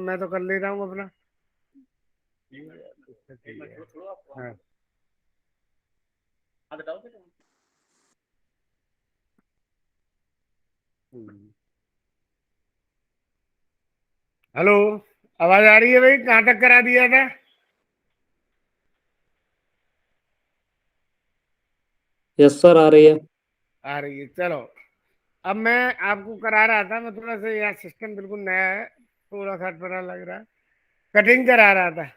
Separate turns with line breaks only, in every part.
मैं तो कर ले रहा हूँ अपना। ठीक है। हाँ। हम्म। हेलो। आवाज आ रही है भाई? कहाँ तक करा दिया था?
यस सर, आ रही है।
आ रही है, चलो। अब मैं आपको करा रहा था, मैं थोड़ा सा यार सिस्टम बिल्कुल नया है, थोड़ा सा पता लग रहा है। कटिंग करा रहा था।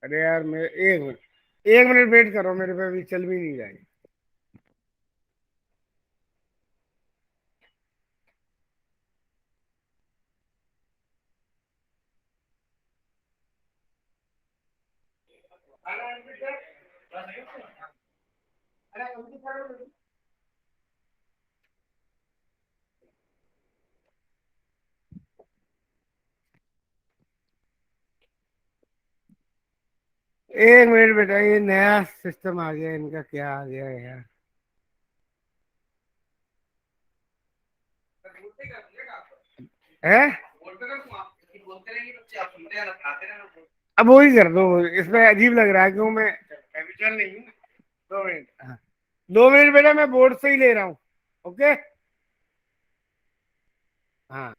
अरे यार, मैं 1 मिनट, 1 मिनट वेट करो, मेरे पे अभी चल भी नहीं रहा है। एक मिनट बेटा, ये नया सिस्टम आ गया, इनका क्या आ गया है यार। है। अब वही कर दो, इसमें अजीब लग रहा है, क्यों मैं हैबिचुअल नहीं हूँ। 2 मिनट, हाँ। 2 मिनट बेटा, मैं बोर्ड से ही ले रहा हूँ। ओके। हाँ।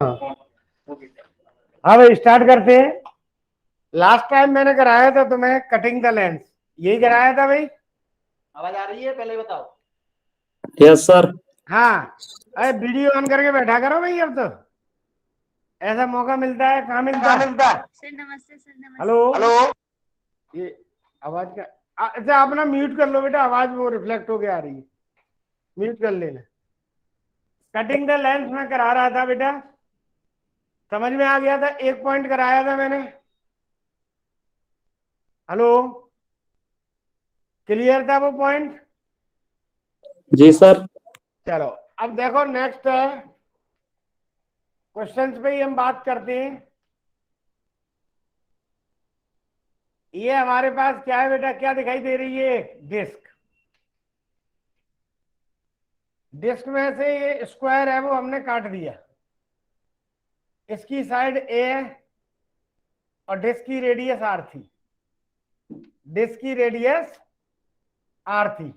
हाँ भाई स्टार्ट करते हैं। लास्ट टाइम मैंने कराया था तुम्हें कटिंग द लेंस, यही कराया था भाई।
आवाज आ रही है, पहले बताओ।
Yes sir.
हाँ, अरे वीडियो ऑन करके बैठा करो भाई, अब तो ऐसा मौका मिलता है, कहाँ मिलता है।
सर नमस्ते, सर नमस्ते।
Hello
hello.
ये आवाज का अच्छा अपना म्यूट कर लो बेटा, आवाज वो रिफ्लेक्ट होके आ रही है, म्यूट कर लेना। कटिंग द लेंस में करा रहा था बेटा, समझ में आ गया था, एक पॉइंट कराया था मैंने। हेलो, क्लियर था वो पॉइंट?
जी सर।
चलो अब देखो नेक्स्ट है, क्वेश्चंस पे ही हम बात करते हैं। ये हमारे पास क्या है बेटा, क्या दिखाई दे रही है? डिस्क। डिस्क में से ये स्क्वायर है वो हमने काट दिया, इसकी साइड ए है और डिस्क की रेडियस आर थी, डिस्क की रेडियस आर थी।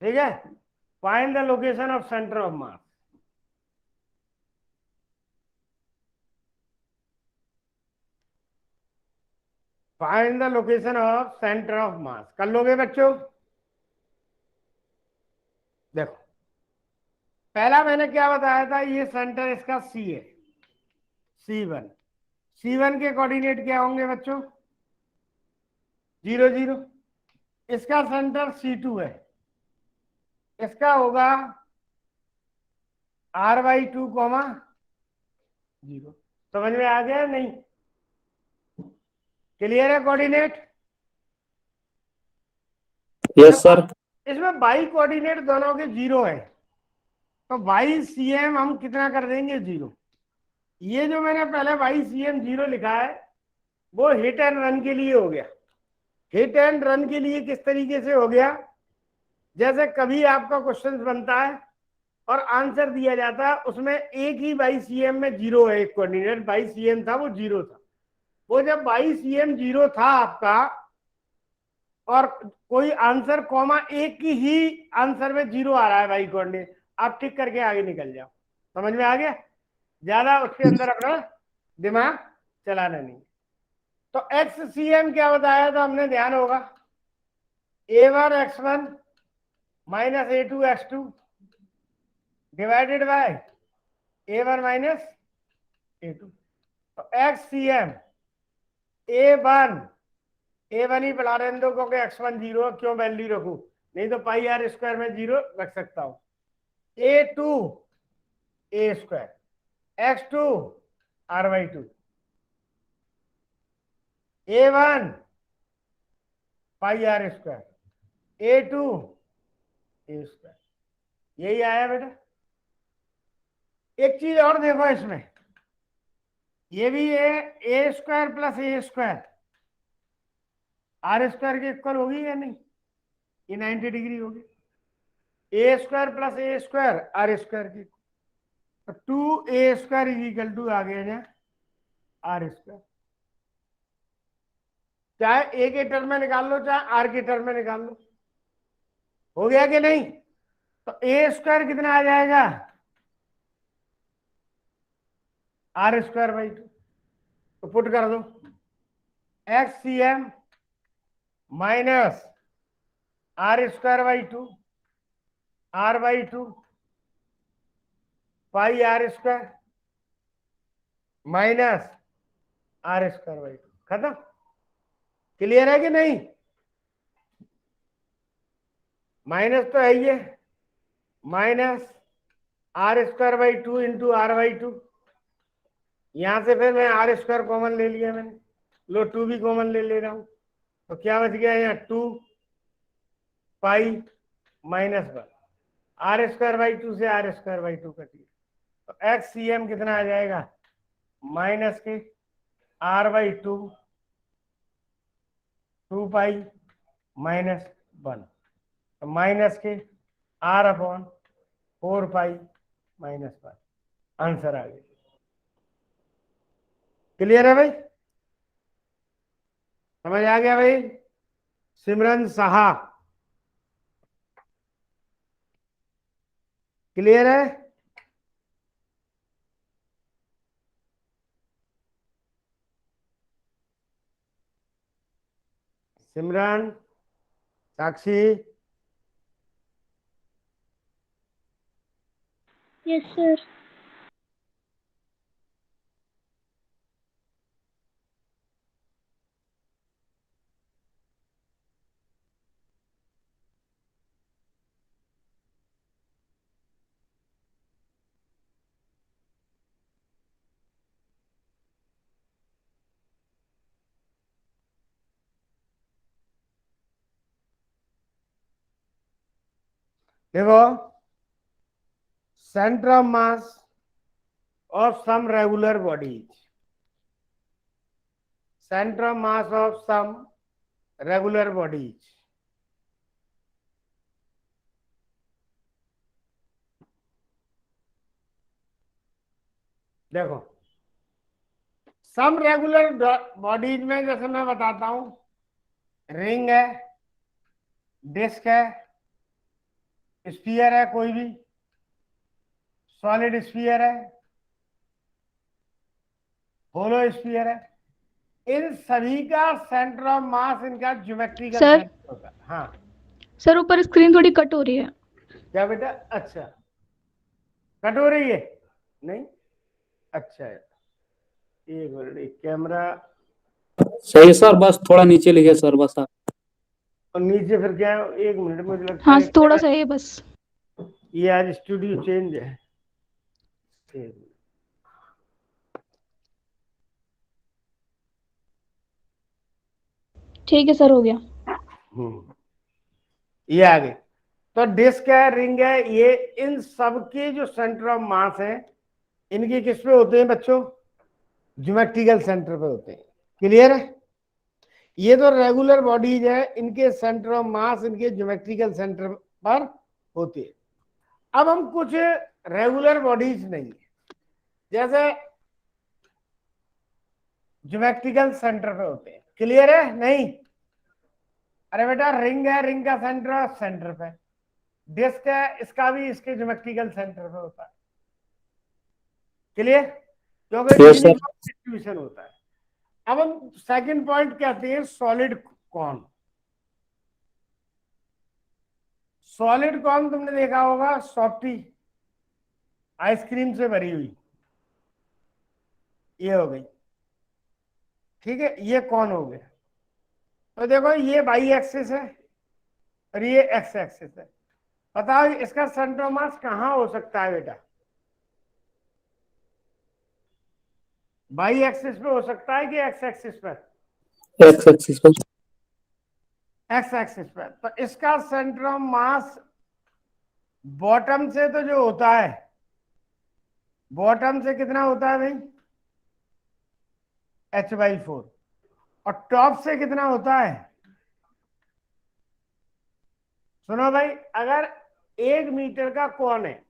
ठीक है, find the location of centre of mass. Find the location of centre of मास कर लोगे बच्चों? देखो पहला मैंने क्या बताया था, ये सेंटर इसका सी है, C1। C1 के कोऑर्डिनेट क्या होंगे बच्चों? 0 0। इसका सेंटर C2 है, इसका होगा R/2, 0। समझ में आ गया नहीं? क्लियर है कोऑर्डिनेट?
Yes sir.
इसमें बाई कोऑर्डिनेट दोनों के 0 है, तो बाई CM हम कितना कर देंगे? 0। ये जो मैंने पहले बाई CM 0 लिखा है वो हिट एंड रन के लिए हो गया। हिट एंड रन के लिए किस तरीके से हो गया? जैसे कभी आपका क्वेश्चन बनता है और आंसर दिया जाता है, उसमें एक ही बाई CM में 0 है, एक कोऑर्डिनेट बाई CM था वो 0 था। वो जब बाई CM 0 था आपका और कोई आंसर कॉमा एक की ही आंसर में 0 आ रहा है बाई कोऑर्डिनेट, आप टिक करके आगे निकल जाओ। समझ में आ गया? ज्यादा उसके अंदर अपना दिमाग चलाना नहीं। तो XCM क्या बताया था हमने, ध्यान होगा, A1 X1 minus A2 X2 divided by A1 minus A2। तो XCM A1 ही बढ़ा रहे दो क्योंकि X1 0, क्यों वैल्यू रखू, नहीं तो पाई आर स्क्वायर में 0 रख सकता हूं। A2 A square, X2 R/2, A1 pi R square, A2 A square. यही आया बेटा। एक चीज और देखो इसमें, ये भी है A square plus A square R square के इक्वल होगी या नहीं? ये 90 डिग्री होगी। A square plus A square R square की, तो 2A square is equal to आ गया ना R स्क्वायर। चाहे A के टर्म में निकाल लो चाहे R के टर्म में निकाल लो। हो गया कि नहीं? तो A स्क्वायर कितना आ जाएगा? R²/2। तो पुट कर दो, XCM माइनस R²/2 R/2 पाई R² माइनस R²/2। खत्म। क्लियर है कि नहीं? माइनस तो है ही है, माइनस R²/2 इंटू R/2। यहां से फिर मैं R² कॉमन ले लिया मैंने, लो 2 भी कॉमन ले ले रहा हूं, तो क्या बच गया यहाँ 2 पाई माइनस 1। R²/2 से R²/2 कटिए, तो XCM कितना आ जाएगा? माइनस के R/2 2 पाई माइनस 1, तो माइनस के R/4 पाई माइनस 1। आंसर आ गया। क्लियर है भाई? समझ आ गया भाई? सिमरन साहा, क्लियर है? Simran, Sakshi,
yes sir.
देखो, centre of mass of some regular bodies, centre of mass of some regular bodies, देखो सम रेगुलर बॉडीज में जैसे मैं बताता हूं, रिंग है, डिस्क है, स्फीयर है, कोई भी सॉलिड स्फीयर है, होलो स्फीयर है, इन सभी का सेंटर ऑफ मास इनका ज्योमेट्रिकल
सर?
सेंटर होता है। हाँ
सर ऊपर स्क्रीन थोड़ी कट हो रही है।
क्या बेटा? अच्छा, कट हो रही है? नहीं, अच्छा है, एक मिनट, एक कैमरा
सही सर, बस थोड़ा नीचे लिखे सर, बस आप।
और नीचे फिर क्या है? एक मिनट, मुझे लगता
हाँ
है
थोड़ा सा है बस।
ये आज स्टूडियो चेंज है। एक मिनट।
ठीक है सर, हो गया।
ये आ गई। तो डिस्क है, रिंग है, ये इन सब के जो सेंटर ऑफ मास है, इनके किस पे होते हैं बच्चों? ज्योमेट्रिकल सेंटर पे होते हैं। क्लियर है? ये तो रेगुलर बॉडीज है, इनके सेंटर ऑफ मास इनके ज्योमेट्रिकल सेंटर पर होते हैं। अब हम कुछ रेगुलर बॉडीज नहीं है, जैसे ज्योमेट्रिकल सेंटर पे होते हैं। क्लियर है? नहीं? अरे बेटा, रिंग है, रिंग का सेंटर सेंटर पे, डिस्क है, इसका भी इसके ज्योमेट्रिकल सेंटर पे होता है। क्लियर? क्योंकि
यस सर।
यूनिफॉर्म डिस्ट्रीब्यूशन होता है। अब हम सेकंड पॉइंट कहते हैं सॉलिड कॉन। सॉलिड कॉन तुमने देखा होगा, सॉफ्टी, आइसक्रीम से भरी हुई, ये हो गई। ठीक है, ये कौन हो गया? तो देखो, ये वाई एक्सिस है और ये एक्स एक्सिस है। बताओ इसका सेंटर ऑफ मास कहां हो सकता है बेटा? वाई एक्सिस पे हो सकता है कि एक्स एक्सिस पर?
एक्स एक्सिस पर।
एक्स एक्सिस पर। तो इसका सेंटर ऑफ मास बॉटम से तो जो होता है, बॉटम से कितना होता है भाई? h/4। और टॉप से कितना होता है? सुनो भाई, अगर 1 मीटर का कौन है,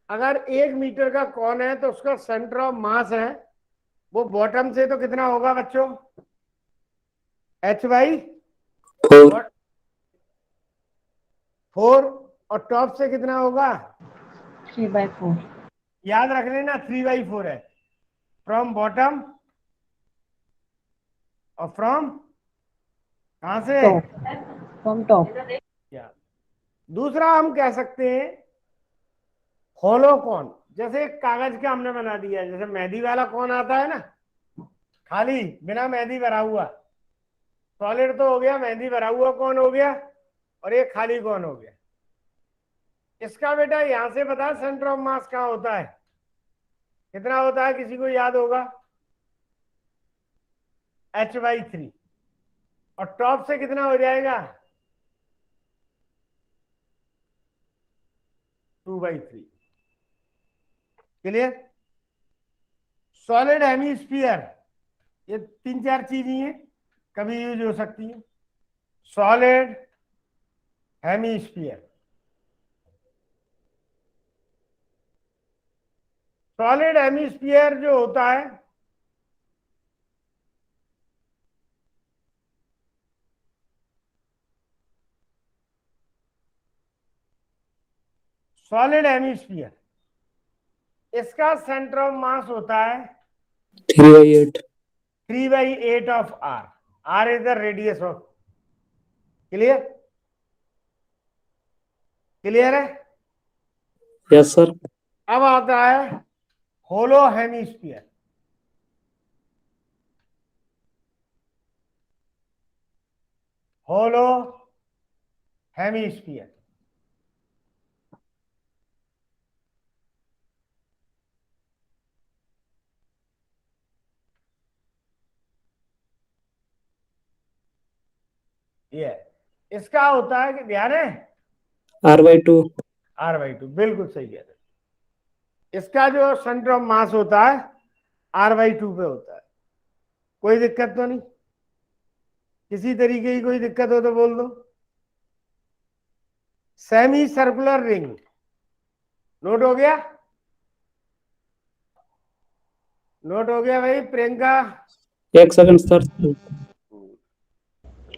अगर 1 मीटर का कौन है तो उसका सेंटर ऑफ मास है, वो बॉटम से तो कितना होगा बच्चों?
फोर।
h/4। और टॉप से कितना होगा?
3/4।
याद रख लेना, 3/4 है, फ्रॉम बॉटम और फ्रॉम कहां से?
Top, from top.
या दूसरा हम कह सकते हैं होलो कौन। जैसे एक कागज का हमने बना दिया, जैसे मेहंदी वाला कौन आता है ना, खाली बिना मेहंदी भरा हुआ, सॉलिड तो हो गया, मेहंदी भरा हुआ कौन हो गया, और ये खाली कौन हो गया। इसका बेटा यहां से बता, सेंटर ऑफ मास कहां होता है, कितना होता है, किसी को याद होगा? h/3। और टॉप से कितना हो जाएगा? 2/3। क्लियर? सॉलिड हेमीस्फीयर, ये 3-4 चीज ही है, कभी यूज हो सकती है। सॉलिड हेमीस्फीयर, सॉलिड हेमीस्फीयर जो होता है, सॉलिड हेमिस्फीयर, इसका सेंटर ऑफ मास होता है
3/8।
3/8 of R. R is the radius of, clear, clear है।
Yes sir.
अब आता है होलो हेमिस्फीयर। होलो हेमिस्फीयर, ये इसका होता है कि ध्यान है
R/2।
R/2, बिल्कुल सही कह रहे हैं। इसका जो सेंटर ऑफ मास होता है R/2 पे होता है। कोई दिक्कत तो नहीं, किसी तरीके की कोई दिक्कत हो तो बोल दो। सेमी सर्कुलर रिंग नोट हो गया, नोट हो गया भाई Priyanka.
1 second sir.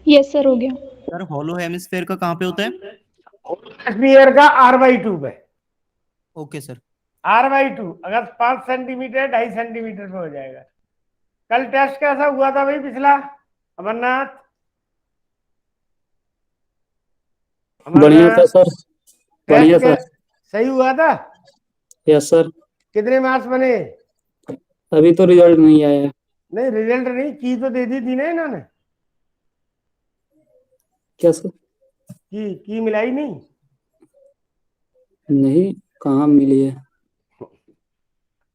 Yes sir हो गया।
सर होलो हेमिस्फेयर का कहाँ पे होता है?
हेमिस्फीयर का R/2 पे।
Okay sir.
R/2 अगर 5 सेंटीमीटर 2.5 सेंटीमीटर पे हो जाएगा। कल टेस्ट कैसा हुआ था भाई पिछला, अमरनाथ?
बढ़िया था सर, बढ़िया
टेस्ट
था।
सही हुआ था?
Yes sir.
कितने मार्क्स बने?
अभी तो रिजल्ट नहीं आया है।
नहीं रिजल्ट नहीं, की तो दे दी थी ना इन्होंने,
क्या सर?
की मिलाई नहीं?
नहीं, कहाँ मिली है।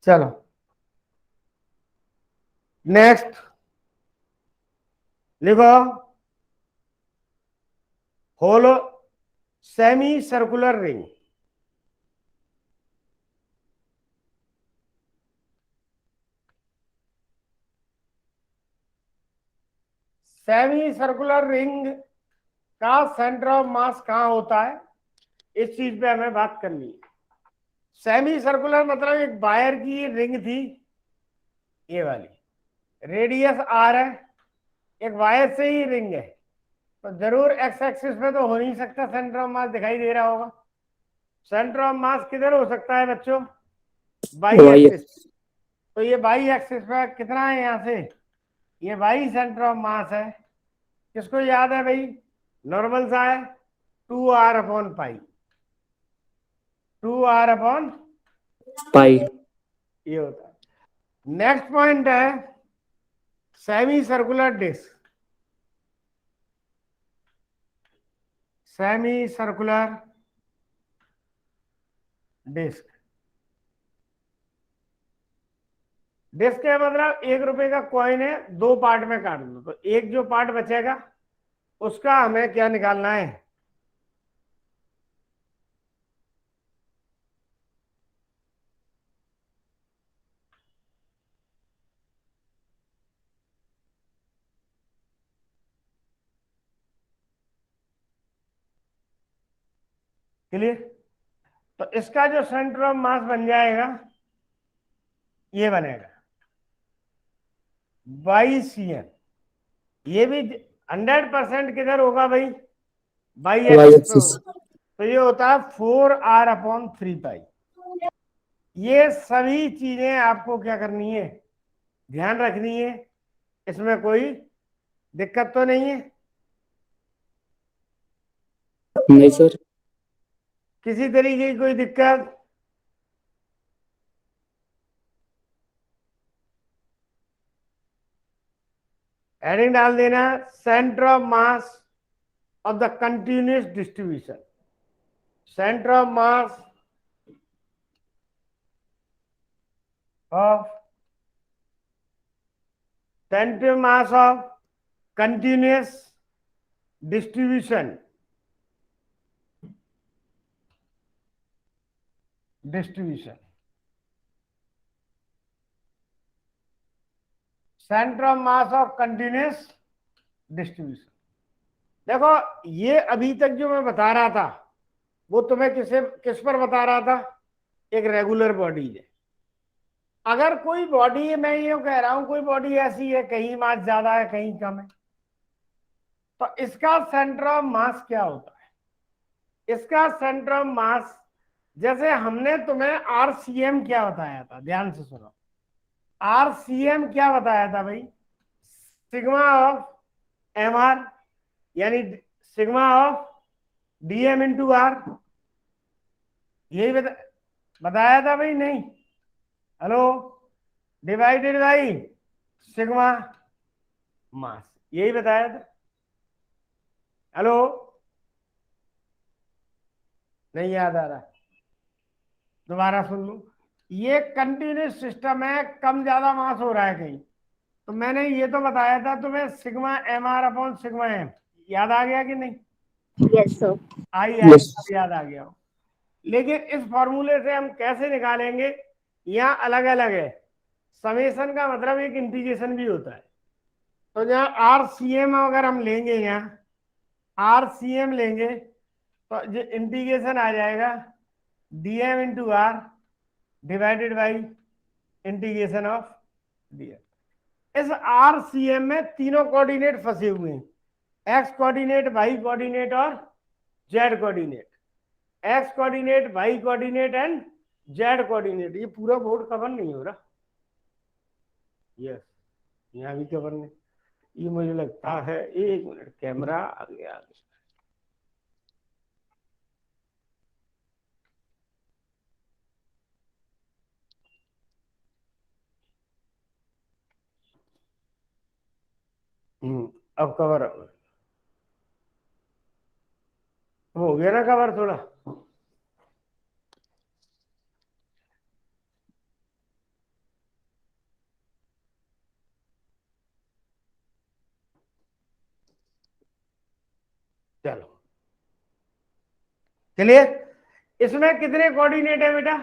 चलो नेक्स्ट लिखो, hollow semi circular ring. Semi circular ring का सेंटर ऑफ मास कहां होता है, इस चीज पे हमें बात करनी है। सेमी सर्कुलर मतलब एक वायर की रिंग थी, ये वाली, रेडियस आर है, एक वायर से ही रिंग है, तो जरूर एक्स एक्सिस पे तो हो नहीं सकता सेंटर ऑफ मास दिखाई दे रहा होगा। सेंटर ऑफ मास किधर हो सकता है बच्चों? By
Y
axis. तो ये बाई एक्सिस पे कितना है यहाँ से, ये बाई सेंटर ऑफ मास है। किसको याद है भाई? नॉर्मल सा है, 2r/पाई, 2r/,
पाई।
ये होता है। नेक्स्ट पॉइंट है semi circular disc. Semi circular disc, disc का मतलब 1 रुपए का कॉइन है, 2 पार्ट में काट दो, तो एक जो पार्ट बचेगा उसका हमें क्या निकालना है? क्लियर? तो इसका जो सेंटर ऑफ मास बन जाएगा, ये बनेगा YCM। ये भी 100% किधर होगा भाई? बाई
वाई
एक्सिस पे
एक्सिस।
होगा। तो ये होता है 4r/3 पाई। ये सभी चीजें आपको क्या करनी है, ध्यान रखनी है, इसमें कोई दिक्कत तो नहीं है?
नहीं सर।
किसी तरीके की कोई दिक्कत? हेडिंग डाल देना, centre of mass of the continuous distribution. Centre of mass of, centre mass of continuous distribution, distribution, centre of mass of continuous distribution. देखो ये अभी तक जो मैं बता रहा था वो तुम्हें किस पर बता रहा था? एक रेगुलर बॉडी है। अगर कोई बॉडी, मैं ये कह रहा हूं कोई बॉडी ऐसी है कहीं मास ज्यादा है कहीं कम है, तो इसका सेंटर ऑफ मास क्या होता है? इसका सेंटर ऑफ मास जैसे हमने तुम्हें आरसीएम क्या बताया था, ध्यान से सुनो। आरसीएम क्या बताया था भाई? सिग्मा ऑफ एम आर, यानी sigma of dm into R, यही बताया था भाई, नहीं? Hello, divided by sigma mass, यही बताया था। हेलो, नहीं याद आ रहा? दोबारा सुन लो। ये कंटिन्यूस सिस्टम है, कम ज्यादा मास हो रहा है कहीं, तो मैंने ये तो बताया था तुम्हें sigma M R upon sigma M, याद आ गया कि नहीं?
Yes sir.
I
Yes.
अब याद आ गया हो। लेकिन इस फॉर्मूले से हम कैसे निकालेंगे, यहाँ अलग अलग है। समेशन का मतलब एक इंटीग्रेशन भी होता है। तो जहाँ आर सी एम अगर हम लेंगे, यहाँ आर सी एम लेंगे तो जो इंटीग्रेशन आ जाएगा dm into R divided by integration of dm. इस आर सी एम में तीनों कोऑर्डिनेट फंसे हुए हैं, एक्स कोऑर्डिनेट, वाई कोऑर्डिनेट और Z coordinate. X coordinate, Y coordinate and Z coordinate. ये पूरा बोर्ड कवर नहीं हो रहा। यस, यहाँ भी कवर नहीं। ये मुझे लगता है, एक मिनट, कैमरा आगे आगे। अब कवर हो गया ना, कवर थोड़ा। चलो, चलिए। इसमें कितने कोऑर्डिनेट है बेटा?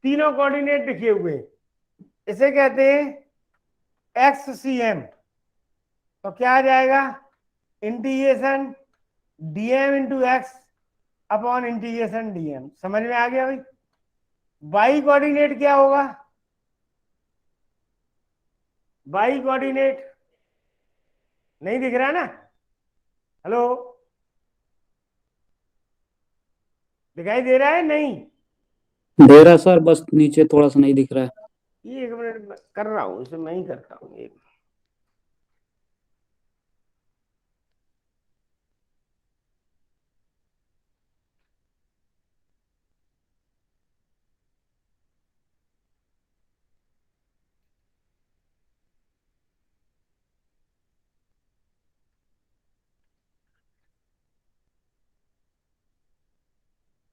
तीनों कोऑर्डिनेट लिखे हुए हैं। इसे कहते हैं एक्स सी एम। तो क्या आ जाएगा? Integration DM into x upon integration DM. समझ में आ गया भाई? वाई कोऑर्डिनेट क्या होगा? वाई कोऑर्डिनेट नहीं दिख रहा ना? हेलो, दिखाई दे रहा है नहीं?
दे रहा सर, बस नीचे थोड़ा सा नहीं दिख रहा है।
ये एक मिनट में कर रहा हूं, इसे मैं ही करता हूँ एक।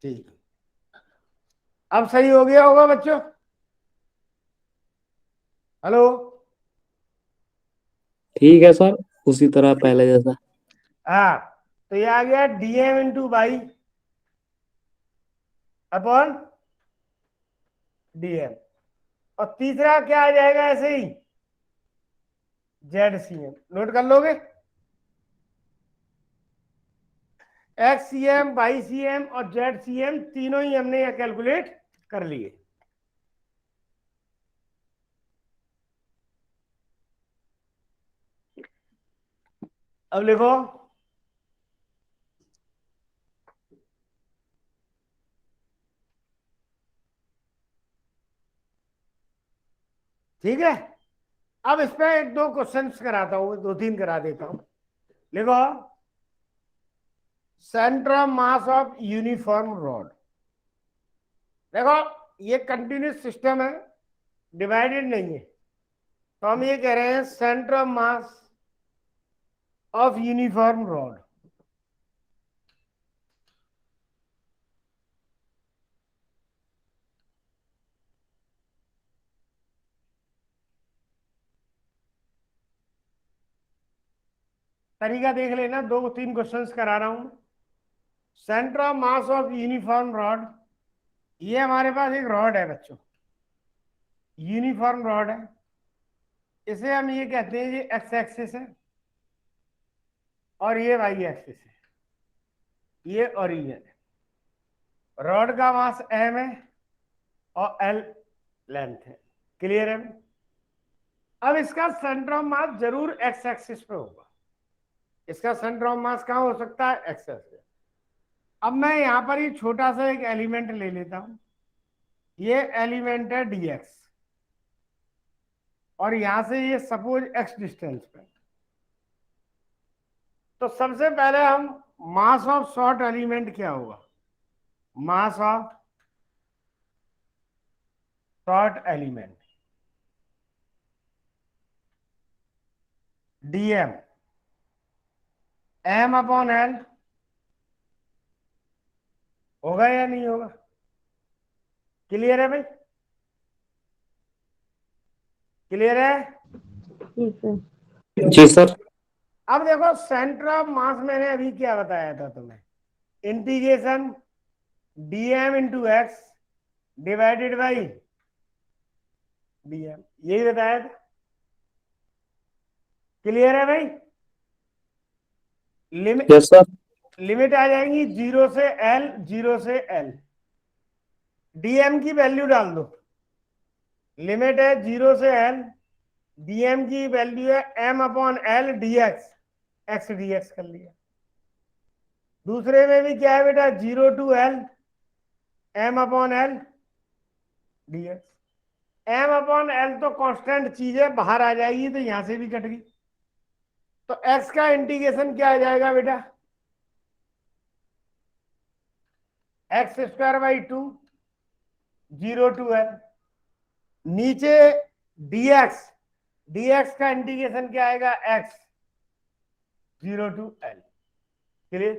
ठीक, अब सही हो गया होगा बच्चों? हेलो,
ठीक है सर, उसी तरह पहले जैसा।
हाँ, तो ये आ गया DM into y upon DM. और तीसरा क्या आ जाएगा ऐसे ही? Z C M. नोट कर लोगे? X C M, Y C M और जेड सी एम तीनों ही हमने यह कैलकुलेट कर लिए। अब लिखो, ठीक है। अब इस पे एक दो क्वेश्चंस कराता हूं, दो तीन करा देता हूं। लिखो, centre of mass of uniform rod. देखो, ये कंटिन्यूस सिस्टम है, डिवाइडेड नहीं है। तो हम ये कह रहे हैं centre of mass of uniform rod. तरीका देख लेना, दो तीन क्वेश्चंस करा रहा हूं। Centre of mass of uniform rod, ये हमारे पास एक रॉड है बच्चों, यूनिफॉर्म रॉड है। इसे हम ये कहते हैं, ये एक्स एक्सिस है और ये वाई एक्सिस है, ये ओरिजिन है। रॉड का मास एम है और एल लेंथ है। क्लियर है? अब इसका सेंटर ऑफ मास जरूर एक्स एक्सिस पे होगा। इसका सेंटर ऑफ मास कहां हो सकता है? X axis. अब मैं यहां पर ये छोटा सा एक एलिमेंट ले लेता हूं, ये एलिमेंट है dx, और यहां से ये सपोज x डिस्टेंस पे। तो सबसे पहले हम मास ऑफ शॉर्ट एलिमेंट क्या होगा, mass of short element dm m upon l होगा या नहीं होगा? क्लियर है भाई? क्लियर है?
Yes, sir.
जी सर।
अब देखो सेंटर ऑफ मास मैंने अभी क्या बताया था तुम्हें, integration dm into x divided by dm, यही बताया था। क्लियर है भाई? Limit
yes sir.
लिमिट आ जाएंगी 0 से l, 0 से l, dm की वैल्यू डाल दो, लिमिट है 0 से l, dm की वैल्यू है m upon l dx, x dx कर लिया। दूसरे में भी क्या है बेटा, 0 to l m upon l dx, m upon l तो कांस्टेंट चीज है, बाहर आ जाएगी तो यहां से भी कट गई। तो x का इंटीग्रेशन क्या आ जाएगा बेटा, X square by 2, 0 to l, नीचे dx, dx का इंटीग्रेशन क्या आएगा, x 0 to l। Clear?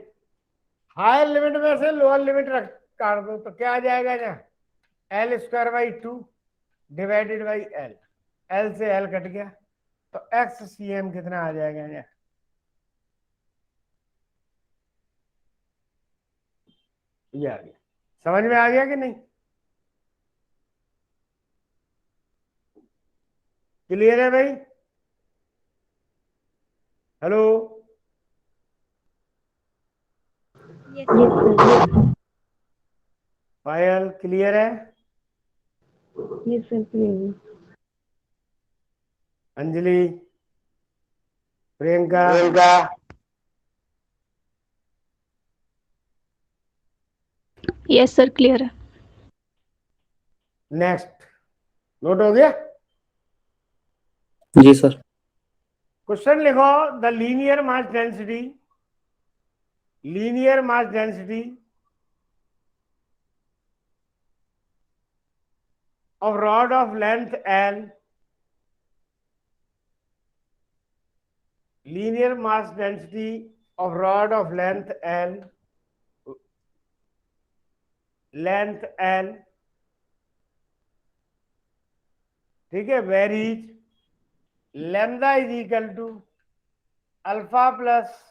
Higher limit में से लोअर लिमिट रख काट दो तो क्या आ जाएगा ना, L square by 2 divided by l, l से l कट गया, तो एक्स सी एम कितना आ जाएगा ना, ये आ गया। समझ में आ गया कि नहीं? क्लियर है भाई? Hello
Yes,
Yes, sir.
पायल, क्लियर है?
Yes, sir. Please.
Anjali, Priyanka,
yes sir clear है।
नेक्स्ट नोट हो गया?
जी सर।
क्वेश्चन लिखो, the linear mass density, linear mass density of rod of length L, linear mass density of rod of length L, length L, ठीक है, varies lambda is equal to alpha plus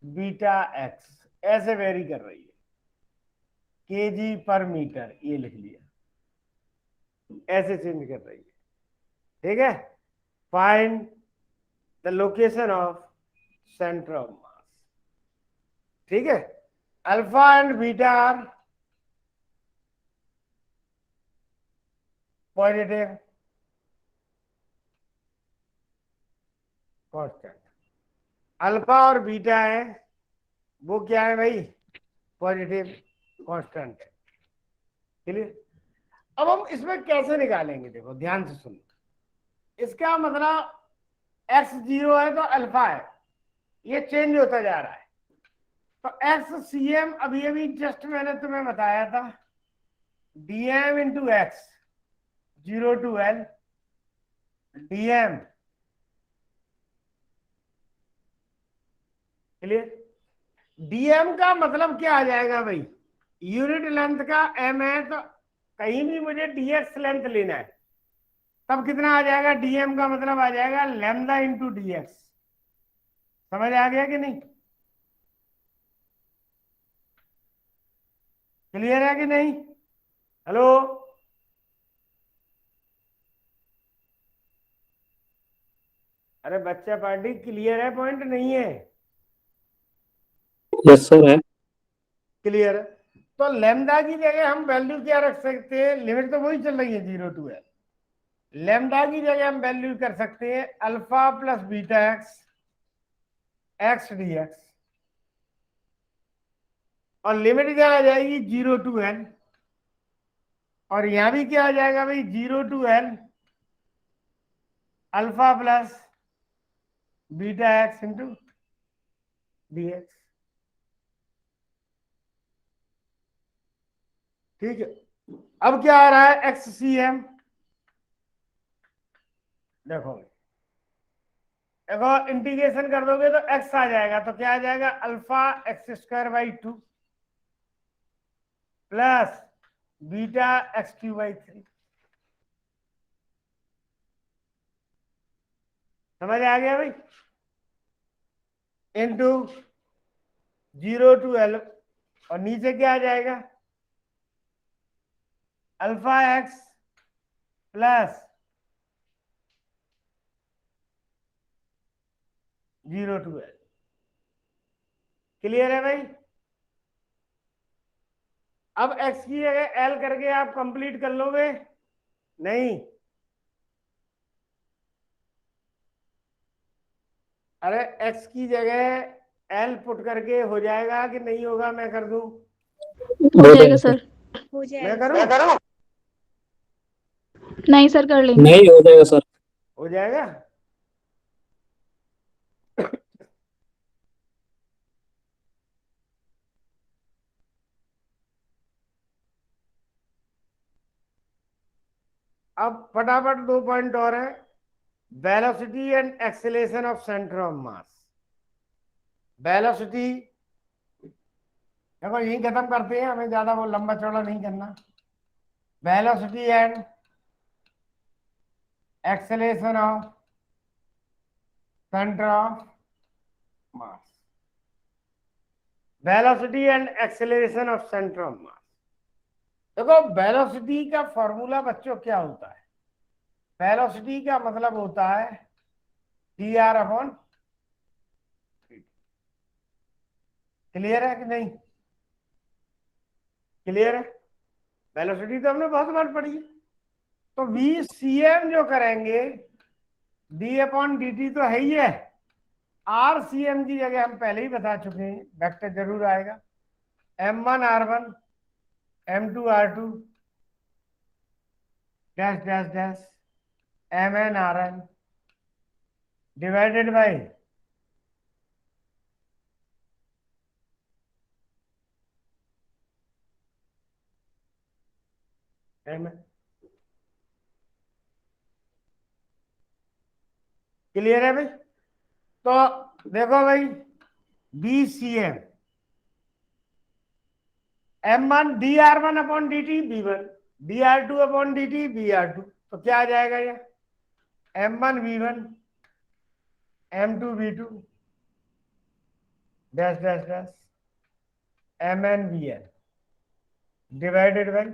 beta X, ऐसे vary कर रही है, KG पर metre, ये लिख लिया, ऐसे चेंज कर रही है, ठीक है। Find the location of centre of mass, ठीक है। Alpha and beta are positive constant, alpha और बीटा है वो क्या है भाई, पॉजिटिव कांस्टेंट है। क्लियर? अब हम इसमें कैसे निकालेंगे, देखो ध्यान से सुनो, इसका मतलब x 0 है तो अल्फा है, ये चेंज होता जा रहा है, तो x सी एम अभी अभी जस्ट मैंने तुम्हें बताया था, dm into X 0 to l dm। क्लियर? dm का मतलब क्या आ जाएगा भाई, यूनिट लेंथ का m है तो कहीं भी मुझे dx लेंथ लेना है, तब कितना आ जाएगा, dm का मतलब आ जाएगा लैम्डा इंटू dx। समझ आ गया कि नहीं? क्लियर है कि नहीं? हेलो, अरे बच्चा पार्टी, क्लियर है? पॉइंट नहीं है?
यस सर है।
क्लियर है? तो लैम्डा की जगह हम वैल्यू क्या रख सकते हैं, लिमिट तो वही चल रही है 0 टू l, लैम्डा की जगह हम वैल्यू कर सकते हैं alpha plus beta x, x D x, और लिमिट क्या आ जाएगी 0 to L, और यहां भी क्या आ जाएगा भाई 0 to L alpha plus beta x into dx। ठीक है, अब क्या आ रहा है XCM, देखो देखो इंटीग्रेशन कर दोगे तो x आ जाएगा, तो क्या आ जाएगा alpha x²/2 plus beta x³/3। समझ आ गया भाई, इंटू 0 to L, और नीचे क्या आ जाएगा alpha x plus 0 to L। Clear है भाई? अब x की जगह L करके आप कंप्लीट कर लोगे? नहीं, अरे x की जगह L पुट करके हो जाएगा कि नहीं होगा? मैं कर दूं?
हो जाएगा सर।
हो
मैं
जाएगा
करूं?
नहीं सर, कर लेंगे।
नहीं हो जाएगा सर।
हो जाएगा। अब फटाफट 2 पॉइंट और है, velocity and acceleration of centre of mass. Velocity देखो यही खत्म करते हैं, हमें ज्यादा वो लंबा चौड़ा नहीं करना। Velocity and acceleration of centre of mass. Velocity and acceleration of centre of मास। देखो वेलोसिटी का फॉर्मूला बच्चों क्या होता है? वेलोसिटी का मतलब होता है dr/। क्लियर है कि नहीं? क्लियर है? वेलोसिटी तो हमने बहुत बार पढ़ी है। तो VCM जो करेंगे d/dt तो है ही है, RCM की जगह हम पहले ही बता चुके हैं, वेक्टर जरूर आएगा m1r1 m2r2 dash dash dash mn/n divided by mn। Clear है भाई? तो देखो भाई VCM m1 dr1/dt v1 dr2/dt vr2, तो क्या आ जाएगा ये m1 v1 m2 v2 dash dash dash mn vn divided by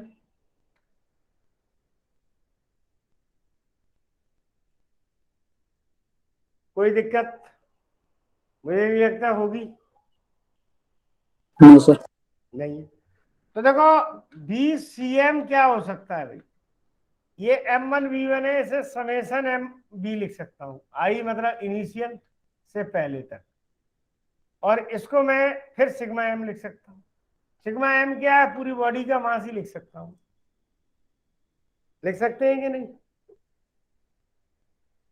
कोई दिक्कत मुझे नहीं लगता होगी।
No sir.
नहीं है। तो देखो VCM क्या हो सकता है भाई, ये m1 v1 है, इसे समेशन m b लिख सकता हूं, आई मतलब इनिशियल से पहले तक, और इसको मैं फिर सिग्मा m लिख सकता हूं। सिग्मा m क्या है? पूरी बॉडी का मास ही लिख सकता हूं। लिख सकते हैं कि नहीं?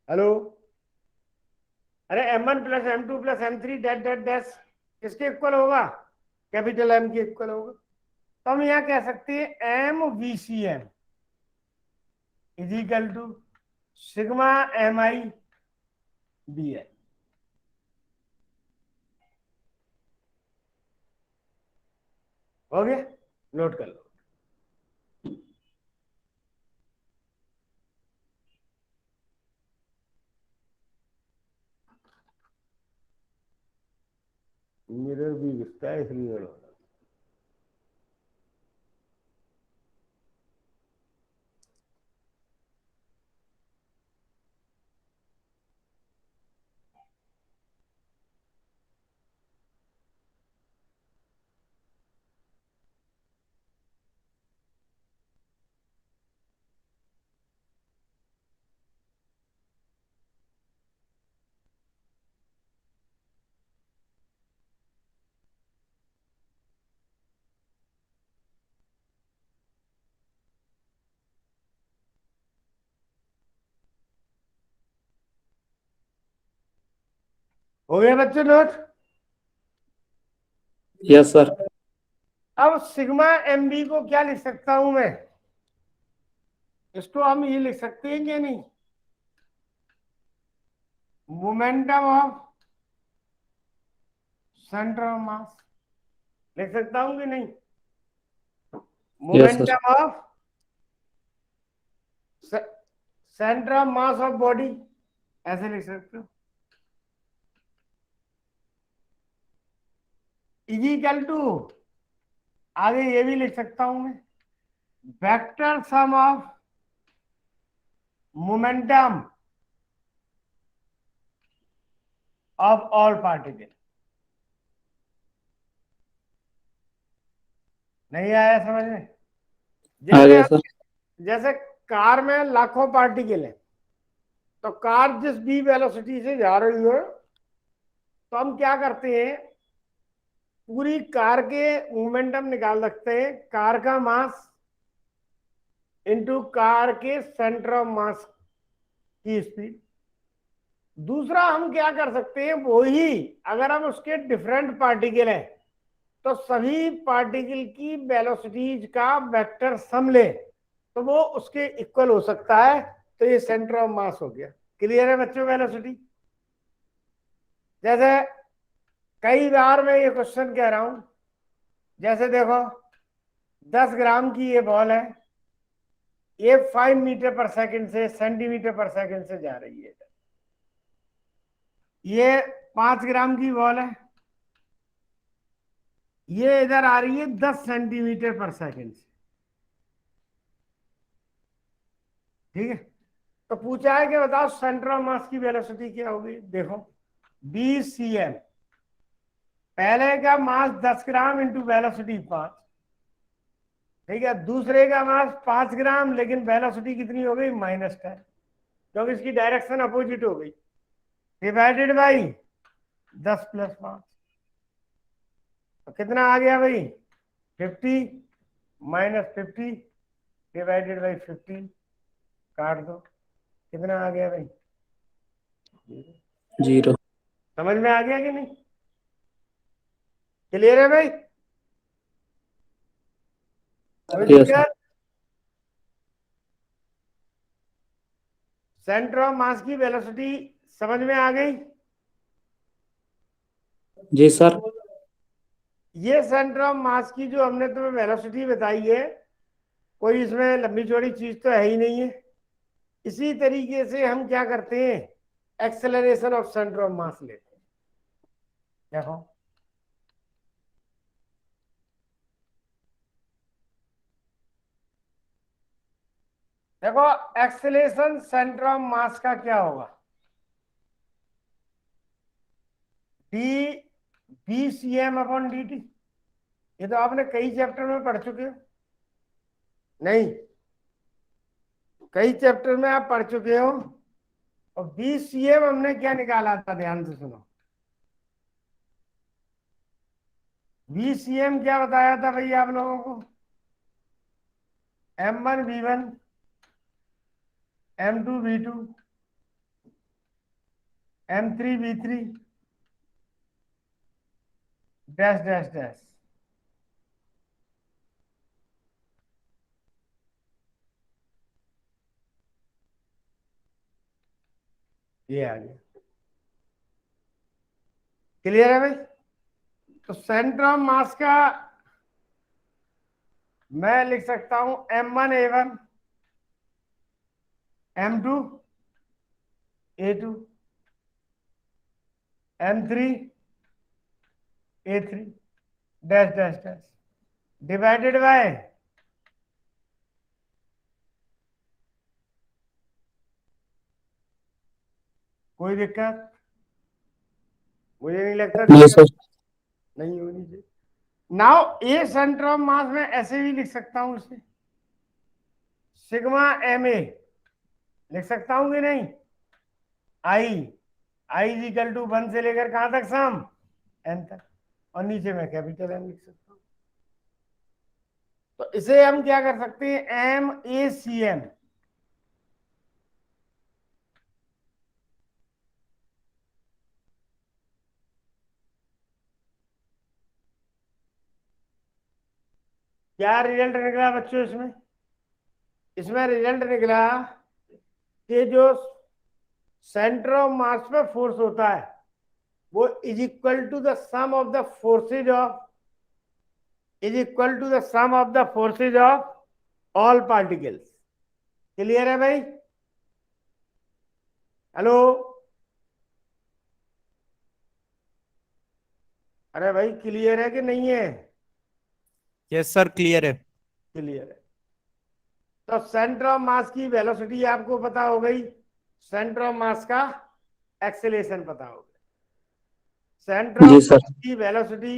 हेलो? अरे m1 plus m2 plus m3 dot dot dash किसके इक्वल होगा? कैपिटल M के इक्वल होगा। तो हम यहाँ कह सकते हैं MVCM is equal to sigma MI BL। हो गया? नोट कर लो। मिरर भी दिखता है इसलिए हो रहा है। हो गया बच्चों नोट?
Yes sir.
अब सिग्मा एम बी को क्या लिख सकता हूं मैं? इसको हम ये लिख सकते हैं कि नहीं? मोमेंटम ऑफ सेंटर ऑफ मास लिख सकता हूं कि नहीं?
Yes sir.
Momentum of centre of mass of body, ऐसे लिख सकते हो। इक्वल टू, आगे ये भी लिख सकता हूं मैं, vector sum of momentum of all particle. नहीं आया समझ में?
आ गया
जैसे
सर।
जैसे कार में लाखों पार्टिकल है, तो कार जिस भी वेलोसिटी से जा रही हो, तो हम क्या करते हैं, पूरी कार के मोमेंटम निकाल सकते हैं, कार का मास इनटू कार के सेंटर ऑफ मास की स्पीड। दूसरा हम क्या कर सकते हैं, वही अगर हम उसके डिफरेंट पार्टिकल हैं, तो सभी पार्टिकल की वेलोसिटीज का वेक्टर सम ले, तो वो उसके इक्वल हो सकता है। तो ये सेंटर ऑफ मास हो गया। क्लियर है बच्चों? वेलोसिटी जैसे कई बार मैं ये क्वेश्चन कह रहा हूं, जैसे देखो 10 ग्राम की ये बॉल है, ये 5 मीटर पर सेकंड से सेंटीमीटर पर सेकंड से जा रही है। ये 5 ग्राम की बॉल है, ये इधर आ रही है 10 सेंटीमीटर पर सेकंड से। ठीक है, तो पूछा है कि बताओ सेंटर ऑफ मास की वेलोसिटी क्या होगी। देखो BCM, पहले का मास 10 ग्राम इंटू वेलोसिटी 5, ठीक है। दूसरे का मास 5 ग्राम, लेकिन वेलोसिटी कितनी हो गई? -10, क्योंकि इसकी डायरेक्शन अपोजिट हो गई, डिवाइडेड बाई 10 + 5, तो कितना आ गया भाई? 50 -50 डिवाइडेड बाई 15, काट दो, कितना आ गया भाई?
0।
समझ में आ गया कि नहीं? क्लियर है भाई? कोई
यस सर।
दिक्कत? सेंटर ऑफ मास की वेलोसिटी समझ में आ गई?
जी सर।
ये सेंटर ऑफ मास की जो हमने तुम्हें वेलोसिटी बताई है, कोई इसमें लंबी चौड़ी चीज तो है ही नहीं है। इसी तरीके से हम क्या करते हैं, एक्सेलरेशन ऑफ सेंटर ऑफ मास लेते हैं। देखो देखो एक्सेलरेशन सेंटर ऑफ मास का क्या होगा? d/cm/dt। ये तो आपने कई चैप्टर में पढ़ चुके हो। नहीं, कई चैप्टर में आप पढ़ चुके हो। और BCM हमने क्या निकाला था, ध्यान से सुनो। BCM क्या बताया था भैया आप लोगों को? M1V1 M2V2 M3V3 dash dash dash. ये आ गया। क्लियर है भाई? तो सेंटर ऑफ मास का मैं लिख सकता हूं M1A1 M2A2 M3A3 dash dash dash divided by कोई दिक्कत? मुझे नहीं लगता
नहीं
दिक्कत
सर।
नहीं होनी चाहिए। नाउ ए सेंटर ऑफ मास में ऐसे भी लिख सकता हूं इसे, सिग्मा MA लिख सकता हूं कि नहीं? I इक्वल टू 1 से लेकर कहां तक? सम n तक, और नीचे में कैपिटल M लिख सकता हूं। तो इसे हम क्या कर सकते हैं, MACM, क्या रिजल्ट निकला बच्चों इसमें? इसमें रिजल्ट निकला कि जो सेंटर ऑफ मास पे फोर्स होता है वो is equal to the sum of the forces of all particles. Clear है भाई? हेलो, अरे भाई क्लियर है कि नहीं है?
यस सर, क्लियर है।
क्लियर है। तो सेंटर ऑफ मास की वेलोसिटी आपको पता हो गई, सेंटर ऑफ मास का एक्सेलेरेशन पता हो गया। सेंटर
जी
ऑफ
सर।
मास की वेलोसिटी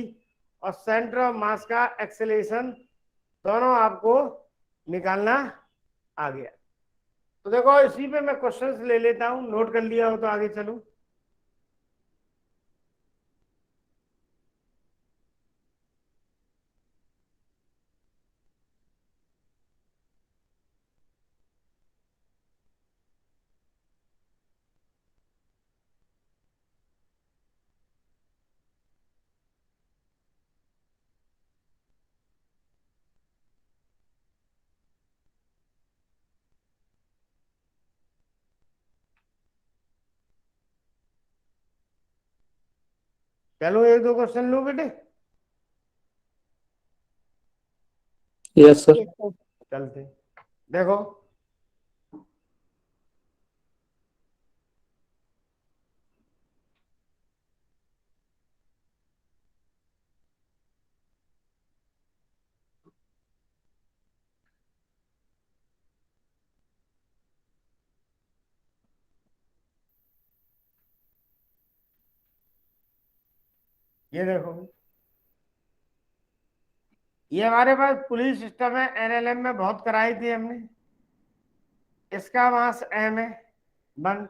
और सेंटर ऑफ मास का एक्सेलेरेशन दोनों आपको निकालना आ गया। तो देखो इसी पे मैं क्वेश्चंस ले लेता हूं, नोट कर लिया हो तो आगे चलूं। चलो एक दो क्वेश्चन लो बेटे।
Yes sir.
Yes sir.
चलते देखो, ये देखो, ये हमारे पास पुलिस सिस्टम है, एनएलएम में बहुत कराई थी हमने। इसका मास एम है 1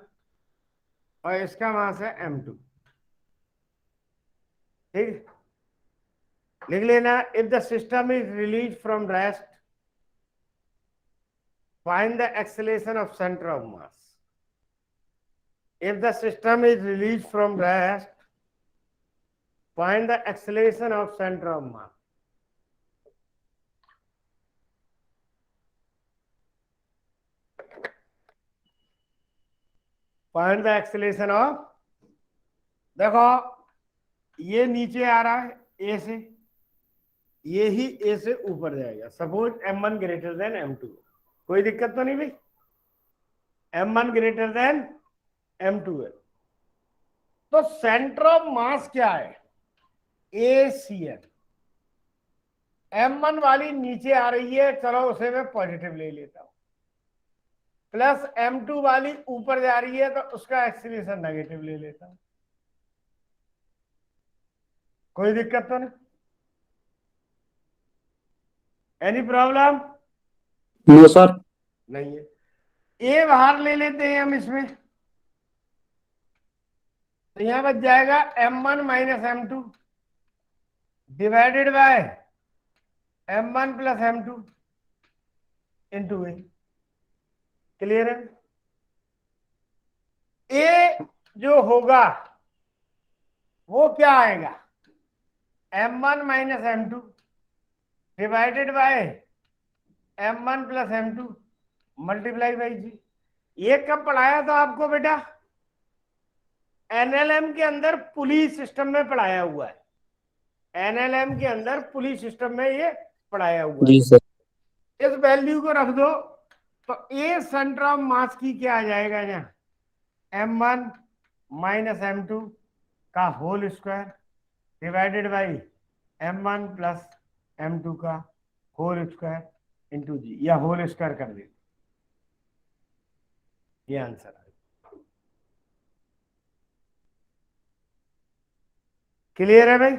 और इसका मास है m2। ठीक, लिख लेना। If the system is release from rest find the acceleration of centre of mass. If the system is release from rest find the acceleration of centre of mass. Find the acceleration of, देखो ये नीचे आ रहा है ए से, ये ही ए से ऊपर जाएगा। Suppose m1 greater than m2, कोई दिक्कत तो नहीं भाई? m1 ग्रेटर देन m2 है तो सेंटर ऑफ मास क्या है? ACN। m1 वाली नीचे आ रही है, चलो उसे मैं पॉजिटिव ले लेता हूं, प्लस m2 वाली ऊपर जा रही है तो उसका एक्सीलरेशन नेगेटिव ले लेता हूं। कोई दिक्कत तो नहीं? Any problem?
No sir.
नहीं है। ए बाहर ले लेते हैं हम इसमें, तो यहां बच जाएगा m1 minus m2 divided by m1 plus m2 into a. Clear है? ए जो होगा वो क्या आएगा? m1 minus m2 divided by m1 plus m2 multiply by G. ये कब पढ़ाया था आपको बेटा? एनएलएम के अंदर पुलिस सिस्टम में पढ़ाया हुआ है। एनएलएम के अंदर पुलिस सिस्टम में ये पढ़ाया हुआ
जी
है।
सर।
इस वैल्यू को रख दो तो ए सेंटर ऑफ मास की क्या आ जाएगा यहाँ? m1 माइनस m2 का whole square divided by m1 plus m2 का होल स्क्वायर इंटू जी, या होल स्क्वायर कर दे, ये आंसर है। क्लियर है भाई?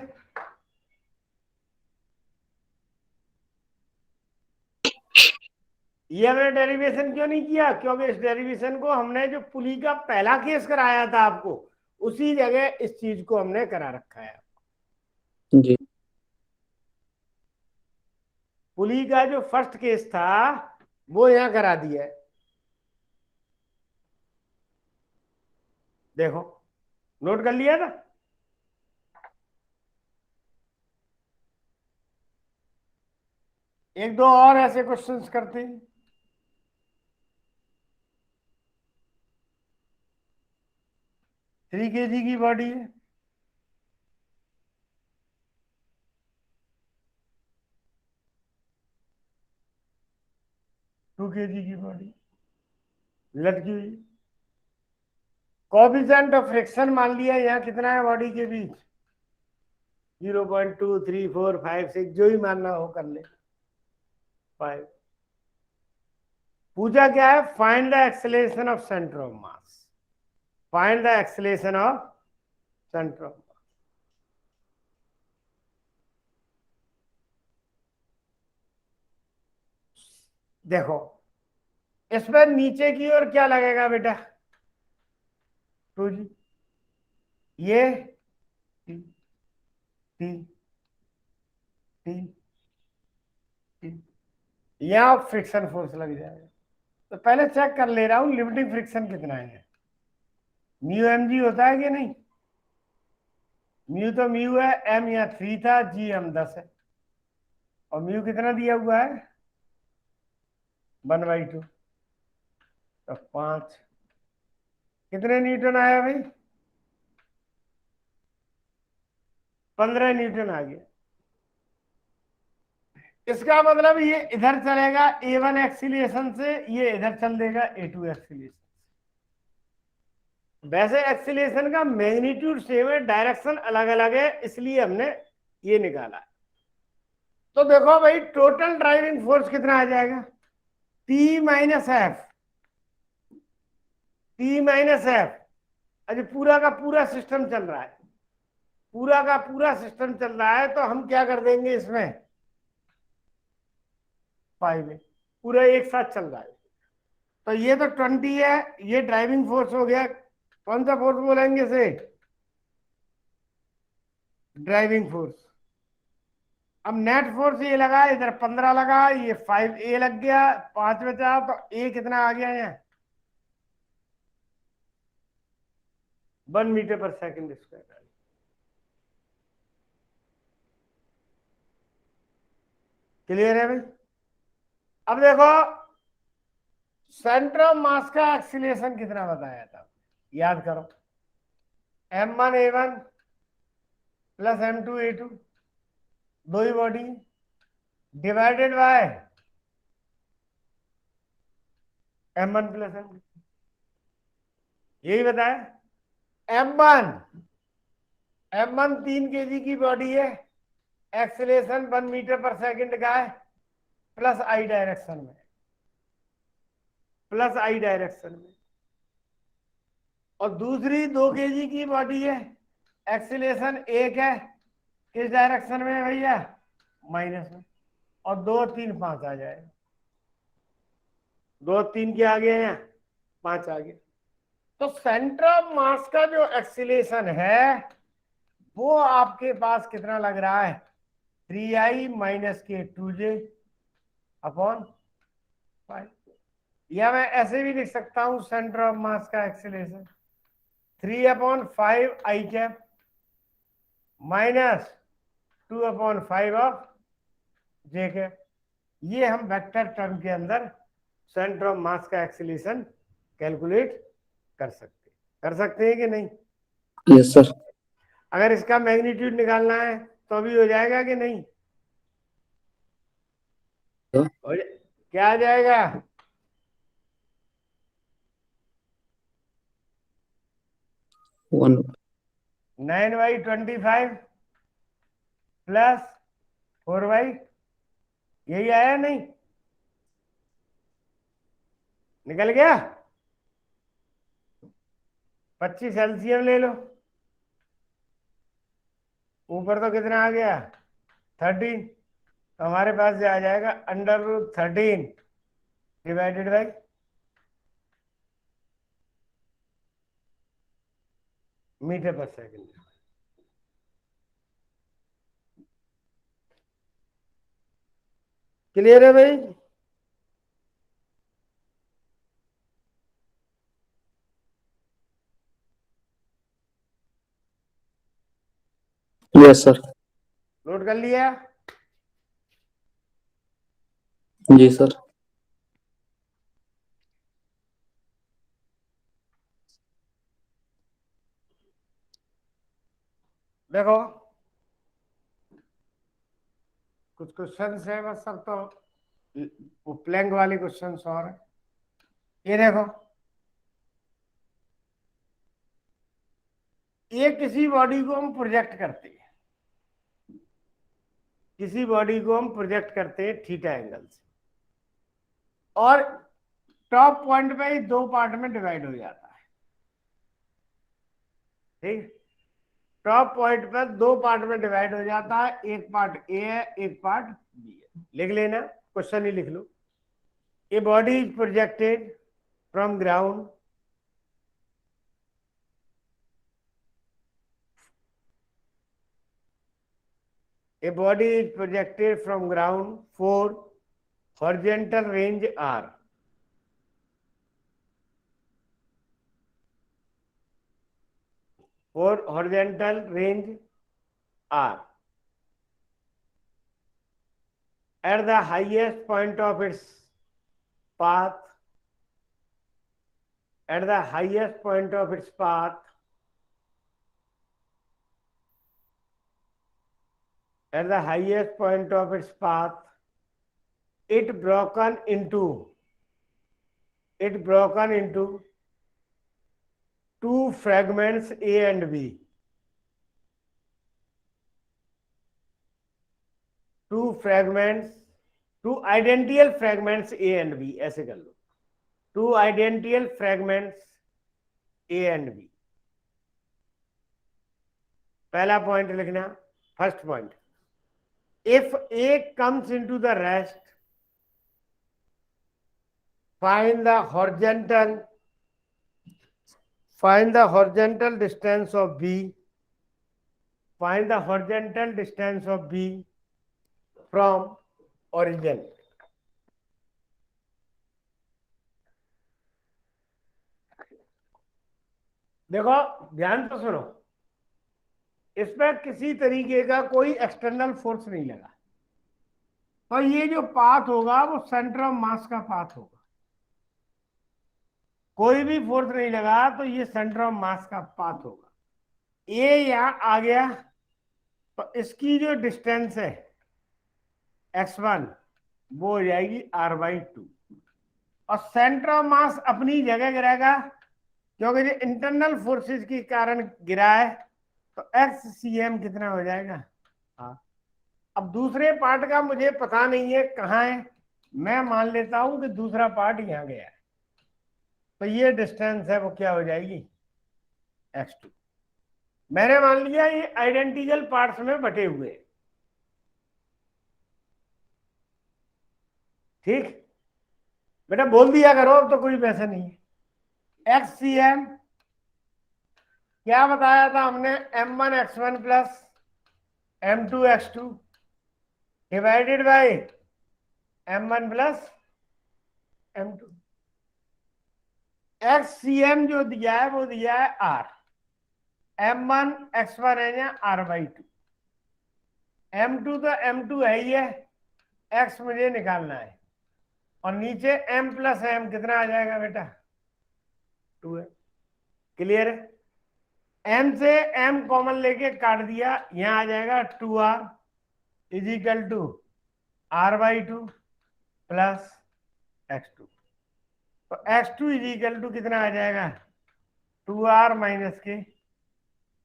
ये हमने डेरिवेशन क्यों नहीं किया? क्योंकि इस डेरिवेशन को हमने जो पुली का पहला केस कराया था आपको, उसी जगह इस चीज को हमने करा रखा है।
जी।
पुली का जो फर्स्ट केस था वो यहां करा दिया है। देखो, नोट कर लिया था? एक दो और ऐसे क्वेश्चंस करते हैं। थ्री केजी की बॉडी है, टू केजी की बॉडी लटकी हुई। कोएफिशिएंट ऑफ फ्रिक्शन मान लिया यहाँ कितना है बॉडी के बीच, 0.2 3 4 5 6, जो ही मानना हो कर ले, 5। पूछा क्या है, find the acceleration of centre of mass, find the acceleration of centre of. देखो इस पर नीचे की ओर क्या लगेगा बेटा, 2G, ये T T T T, यहां फ्रिक्शन फोर्स लग जाएगा। तो पहले चेक कर ले रहा हूं लिमिटिंग फ्रिक्शन कितना है। म्यू एम जी होता है कि नहीं, म्यू तो म्यू है, एम यहाँ 3 था, जी एम 10 है, और म्यू कितना दिया हुआ है 1/2, तो 5। कितने न्यूटन आया भाई, 15 न्यूटन आ गया। इसका मतलब ये इधर चलेगा A1 एक्सीलरेशन से, ये इधर चल देगा A2 एक्सीलरेशन। वैसे एक्सीलरेशन का मैग्नीट्यूड सेम है, डायरेक्शन अलग अलग है, इसलिए हमने ये निकाला। तो देखो भाई टोटल ड्राइविंग फोर्स कितना आ जाएगा, P minus F, P minus F. अरे पूरा का पूरा सिस्टम चल रहा है, पूरा का पूरा सिस्टम चल रहा है, तो हम क्या कर देंगे इसमें 5 है, पूरा एक साथ चल रहा है। तो ये तो 20 है, ये ड्राइविंग फोर्स हो गया। कौन सा फोर्स बोलेंगे इसे, ड्राइविंग फोर्स। अब नेट फोर्स ये लगा, इधर 15 लगा, ये 5A लग गया, 5 बचा, तो A कितना आ गया यहाँ 1 मीटर पर सेकंड स्क्वायर। क्लियर है भाई। अब देखो सेंटर ऑफ मास का एक्सीलरेशन कितना बताया था, याद करो, m1a1 प्लस m2a2, दो ही body, divided by m1 plus m2, यही बताया। m1 3 केजी की बॉडी है, एक्सीलरेशन 1 मीटर पर सेकंड का है, प्लस आई डायरेक्शन में, प्लस आई डायरेक्शन में। और दूसरी 2 केजी की बॉडी है, एक्सीलरेशन 1 है, किस डायरेक्शन में है भैया, माइनस में, और 2 3 5 आ जाएगा, 2 3 के आगे हैं 5 आ गया। तो सेंटर ऑफ मास का जो एक्सीलरेशन है वो आपके पास कितना लग रहा है, 3i माइनस के 2j अपॉन 5। या मैं ऐसे भी लिख सकता हूं सेंटर ऑफ मास का acceleration 3/5 i cap minus 2/5 of J cap. ये हम वेक्टर टर्म के अंदर सेंटर ऑफ मास का एक्सीलरेशन कैलकुलेट कर सकते हैं कि नहीं।
Yes sir.
अगर इसका मैग्नीट्यूड निकालना है तो भी हो जाएगा कि नहीं, क्या आ जाएगा, 9/25 प्लस 4/, यही आया नहीं, निकल गया। 25 एलसीएम ले लो, ऊपर तो कितना आ गया 13, तो हमारे पास आ जाएगा √13 डिवाइडेड बाई मीटर पर सेकंड। क्लियर है भाई।
Yes sir.
नोट कर लिया।
जी सर।
देखो कुछ क्वेश्चंस है, बस सब तो वो प्लैंक वाले क्वेश्चंस और है। ये देखो, ये किसी बॉडी को हम प्रोजेक्ट करते हैं, किसी बॉडी को हम प्रोजेक्ट करते हैं थीटा एंगल से, और टॉप पॉइंट पे ही दो पार्ट में डिवाइड हो जाता है। ठीक, टॉप पॉइंट पर दो पार्ट में डिवाइड हो जाता है, एक पार्ट ए है, एक पार्ट बी है। लिख लेना, क्वेश्चन ही लिख लो। A body is projected from ground A body is projected from ground for horizontal range R. For horizontal range R. At the highest point of its path, at the highest point of its path, at the highest point of its path, it broken into two fragments A and B. Two identical fragments A and B, ऐसे कर लो, two identical fragments A and B. पहला point लिखना, first point, if A comes into the rest, find the horizontal distance of B, find the horizontal distance of B from origin. देखो ध्यान तो सुनो, इसमें किसी तरीके का कोई एक्सटर्नल फोर्स नहीं लगा, तो ये जो पाथ होगा वो सेंटर ऑफ मास का पाथ होगा। कोई भी फोर्स नहीं लगा तो ये सेंटर ऑफ मास का पाथ होगा। ये यहां आ गया, तो इसकी जो डिस्टेंस है x1 वो हो जाएगी r/2, और सेंटर ऑफ मास अपनी जगह गिरेगा, क्योंकि ये इंटरनल फोर्सेस के कारण गिरा है, तो xcm कितना हो जाएगा। हाँ, अब दूसरे पार्ट का मुझे पता नहीं है कहाँ है, मैं मान लेता हूं कि दूसरा पार्ट यहां गया है, तो ये डिस्टेंस है वो क्या हो जाएगी, x2। मैंने मान लिया ये आइडेंटिकल पार्ट्स में बटे हुए, ठीक, बेटा बोल दिया करो, अब तो कोई पैसा नहीं है। xcm क्या बताया था हमने, m1x1 plus m2x2 divided by m1 plus m2। xcm जो दिया है वो दिया है r, m1 x1 है या r/2, m2 तो m2 है ही है, x मुझे निकालना है, और नीचे m प्लस m कितना आ जाएगा बेटा, 2 है। क्लियर है, m से m कॉमन लेके काट दिया, यहां आ जाएगा 2r is equal to r/2 plus x2, तो x2 इज इक्वल टू कितना आ जाएगा, 2r माइनस के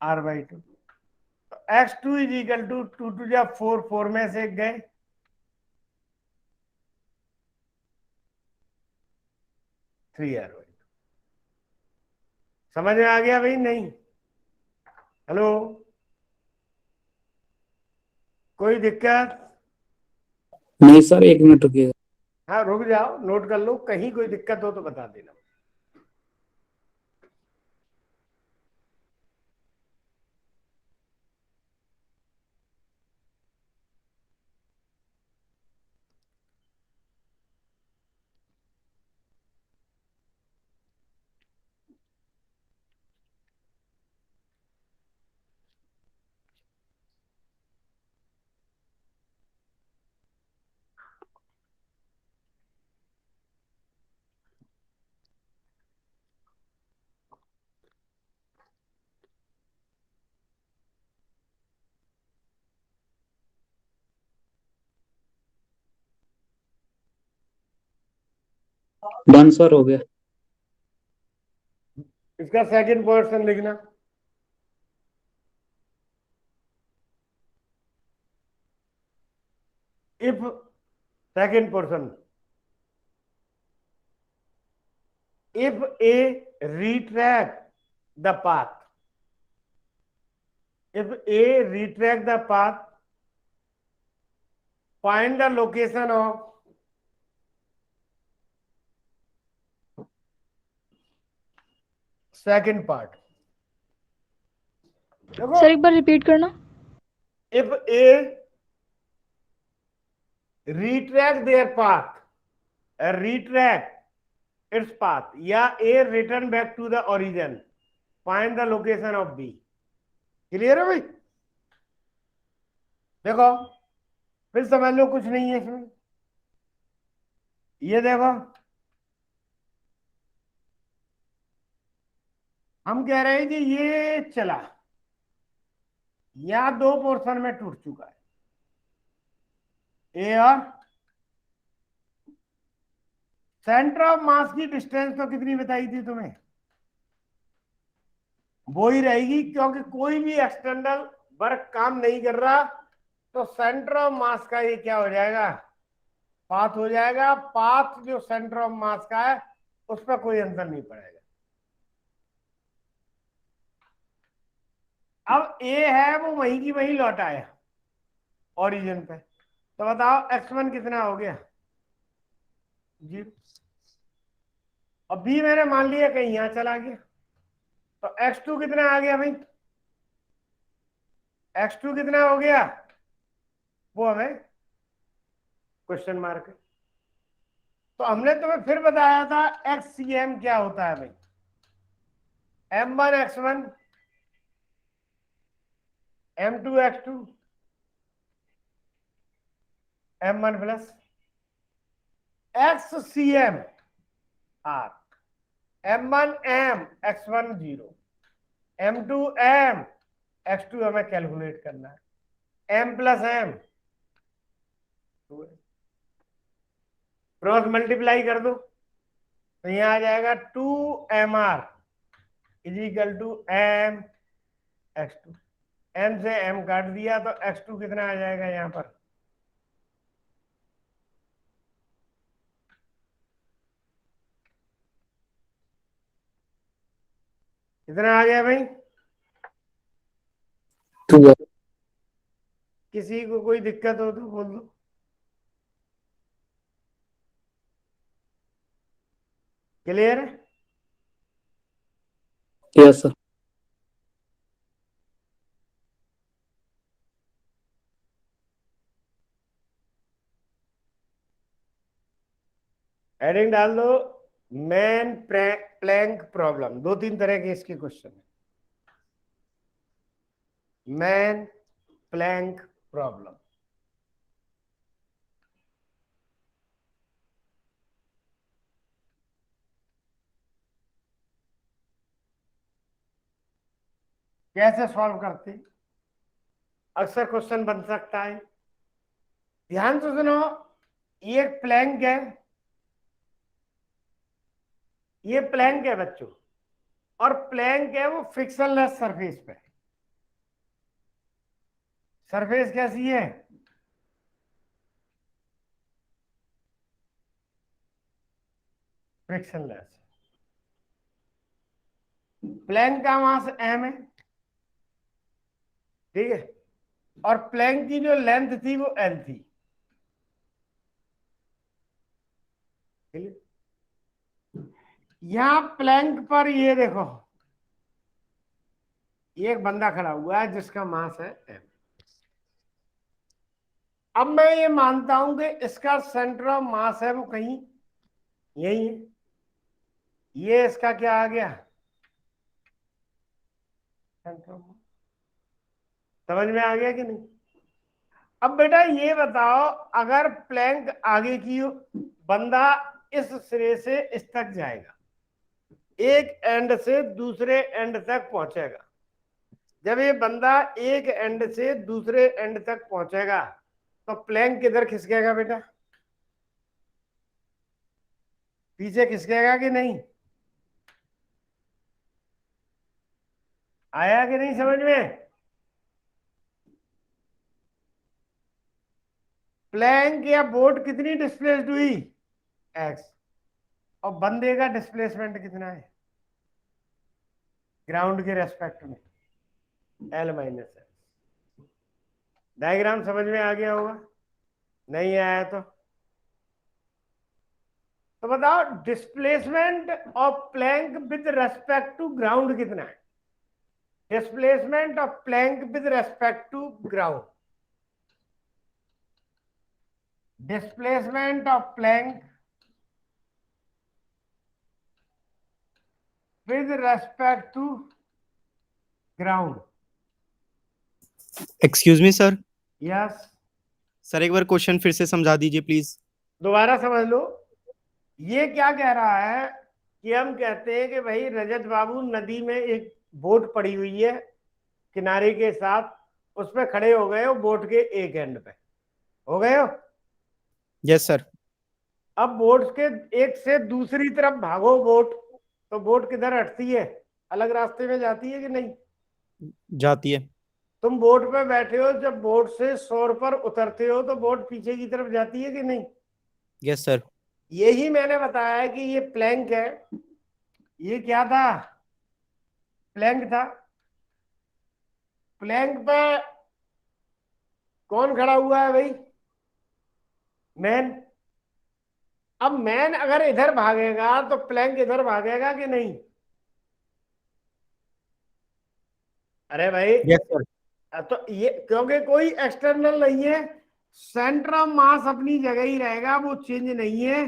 r/2, तो x2 is equal to 2 to जा 4, 4 में से गए, थ्री r/2। समझ में आ गया भाई, नहीं? हेलो, कोई दिक्कत?
नहीं सर, 1 मिनट रुकिएगा।
हाँ रुक जाओ, नोट कर लो, कहीं कोई दिक्कत हो तो बता देना।
डन सर, हो गया।
इसका सेकंड पोर्शन लिखना। If second portion, if a retract the path, if a retract the path, find the location of second part. देखो,
सर एक बार रिपीट करना।
if a retract their path, retract its path, या a return back to the origin, find the location of b. Clear है भाई? देखो फिर समझ लो, कुछ नहीं है इसमें। ये देखो, हम कह रहे हैं कि ये चला, या दो पोर्शन में टूट चुका है, ए और सेंटर ऑफ मास की डिस्टेंस तो कितनी बताई थी तुम्हें? वो ही रहेगी, क्योंकि कोई भी एक्सटर्नल वर्क काम नहीं कर रहा, तो सेंटर ऑफ मास का ये क्या हो जाएगा? पाथ हो जाएगा। पाथ जो सेंटर ऑफ मास का है उस पर कोई अंतर नहीं पड़ेगा। अब ए है वो वहीं की वहीं लौट आया ओरिजिन पे, तो बताओ x1 कितना हो गया? 0। और बी मैंने मान लिया कहीं यहां चला गया, तो x2 कितना आ गया भाई? x2 कितना हो गया वो हमें क्वेश्चन मार्क है। तो हमने तुम्हें फिर बताया था XCM क्या होता है भाई? M1 x1 M2 x2 M1 plus XCM R M1 M x1 0 M2 M x2 हमें कैलकुलेट करना है, M plus M cross multiply कर दो तो यहां आ जाएगा 2MR is equal to M x2। M से M काट दिया तो x2 कितना आ जाएगा यहां पर? कितना आ गया भाई?
2।
किसी को कोई दिक्कत हो तो बोल दो। क्लियर है?
Yes sir.
हेडिंग डाल दो, मैन प्लैंक प्रॉब्लम। दो तीन तरह के इसके क्वेश्चन है। मैन प्लैंक प्रॉब्लम, कैसे सॉल्व करते? अक्सर क्वेश्चन बन सकता है। ध्यान से सुनो, ये एक प्लैंक है, ये प्लैंक है बच्चों, और प्लैंक है वो फ्रिक्शनलेस सरफेस पे। सरफेस कैसी है? फ्रिक्शनलेस। प्लैंक का मास m है, ठीक है, और प्लैंक की जो लेंथ थी वो l थी। यहां प्लैंक पर ये देखो, ये एक बंदा खड़ा हुआ है जिसका मास है m। अब मैं ये मानता हूं कि इसका सेंटर ऑफ मास है वो कहीं यही है। ये इसका क्या आ गया? सेंटर ऑफ मास। समझ में आ गया कि नहीं? अब बेटा ये बताओ, अगर प्लैंक आगे की बंदा इस सिरे से इस तक जाएगा, एक एंड से दूसरे एंड तक पहुंचेगा। जब ये बंदा एक एंड से दूसरे एंड तक पहुंचेगा तो प्लैंक किधर खिसकेगा बेटा? पीछे खिसकेगा कि नहीं? आया कि नहीं समझ में? प्लैंक या बोट कितनी डिस्प्लेस्ड हुई? एक्स। और बंदे का डिस्प्लेसमेंट कितना है ग्राउंड के रेस्पेक्ट में? L minus x. डायग्राम समझ में आ गया होगा? नहीं आया तो बताओ displacement of plank with respect to ground कितना है? Displacement of plank with respect to ground, displacement of plank with respect to ground.
Excuse me sir,
yes,
sir एक बार क्वेश्चन फिर से समझा दीजिए प्लीज।
दोबारा समझ लो। ये क्या कह रहा है कि हम कहते हैं कि भाई रजत बाबू नदी में एक बोट पड़ी हुई है किनारे के साथ, उस पर खड़े हो गए हो बोट के एक एंड पे, हो गए हो।
Yes sir.
अब बोट के एक से दूसरी तरफ भागो बोट, तो बोट किधर हटती है? अलग रास्ते में जाती है कि नहीं?
जाती है।
तुम बोट पे बैठे हो, जब बोट से शोर पर उतरते हो तो बोट पीछे की तरफ जाती है कि नहीं?
Yes sir.
यही मैंने बताया कि ये प्लैंक है। ये क्या था? प्लैंक था। प्लैंक पे कौन खड़ा हुआ है भाई? मैन। अब मैन अगर इधर भागेगा तो प्लैंक इधर भागेगा कि नहीं? अरे भाई,
यस सर।
तो ये क्योंकि कोई एक्सटर्नल नहीं है, सेंटर ऑफ मास अपनी जगह ही रहेगा, वो चेंज नहीं है।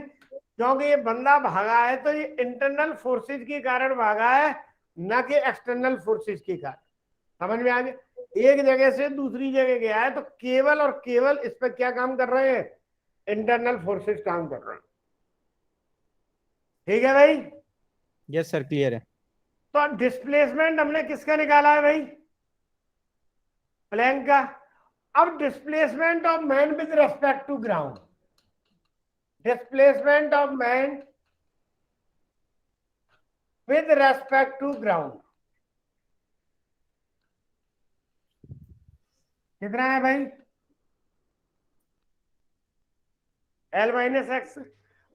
क्योंकि ये बंदा भागा है तो ये इंटरनल फोर्सेज के कारण भागा है, न कि एक्सटर्नल फोर्सेज के कारण। समझ में आ गया? एक जगह से दूसरी जगह गया है तो केवल और केवल इस पर क्या काम कर रहे हैं? इंटरनल फोर्सेज काम कर रहे हैं। ठीक है भाई?
यस सर, क्लियर है।
तो डिस्प्लेसमेंट हमने किसका निकाला है भाई? प्लैंक का। अब displacement of man with respect to ground, displacement of man with respect to ground कितना है भाई? L minus X.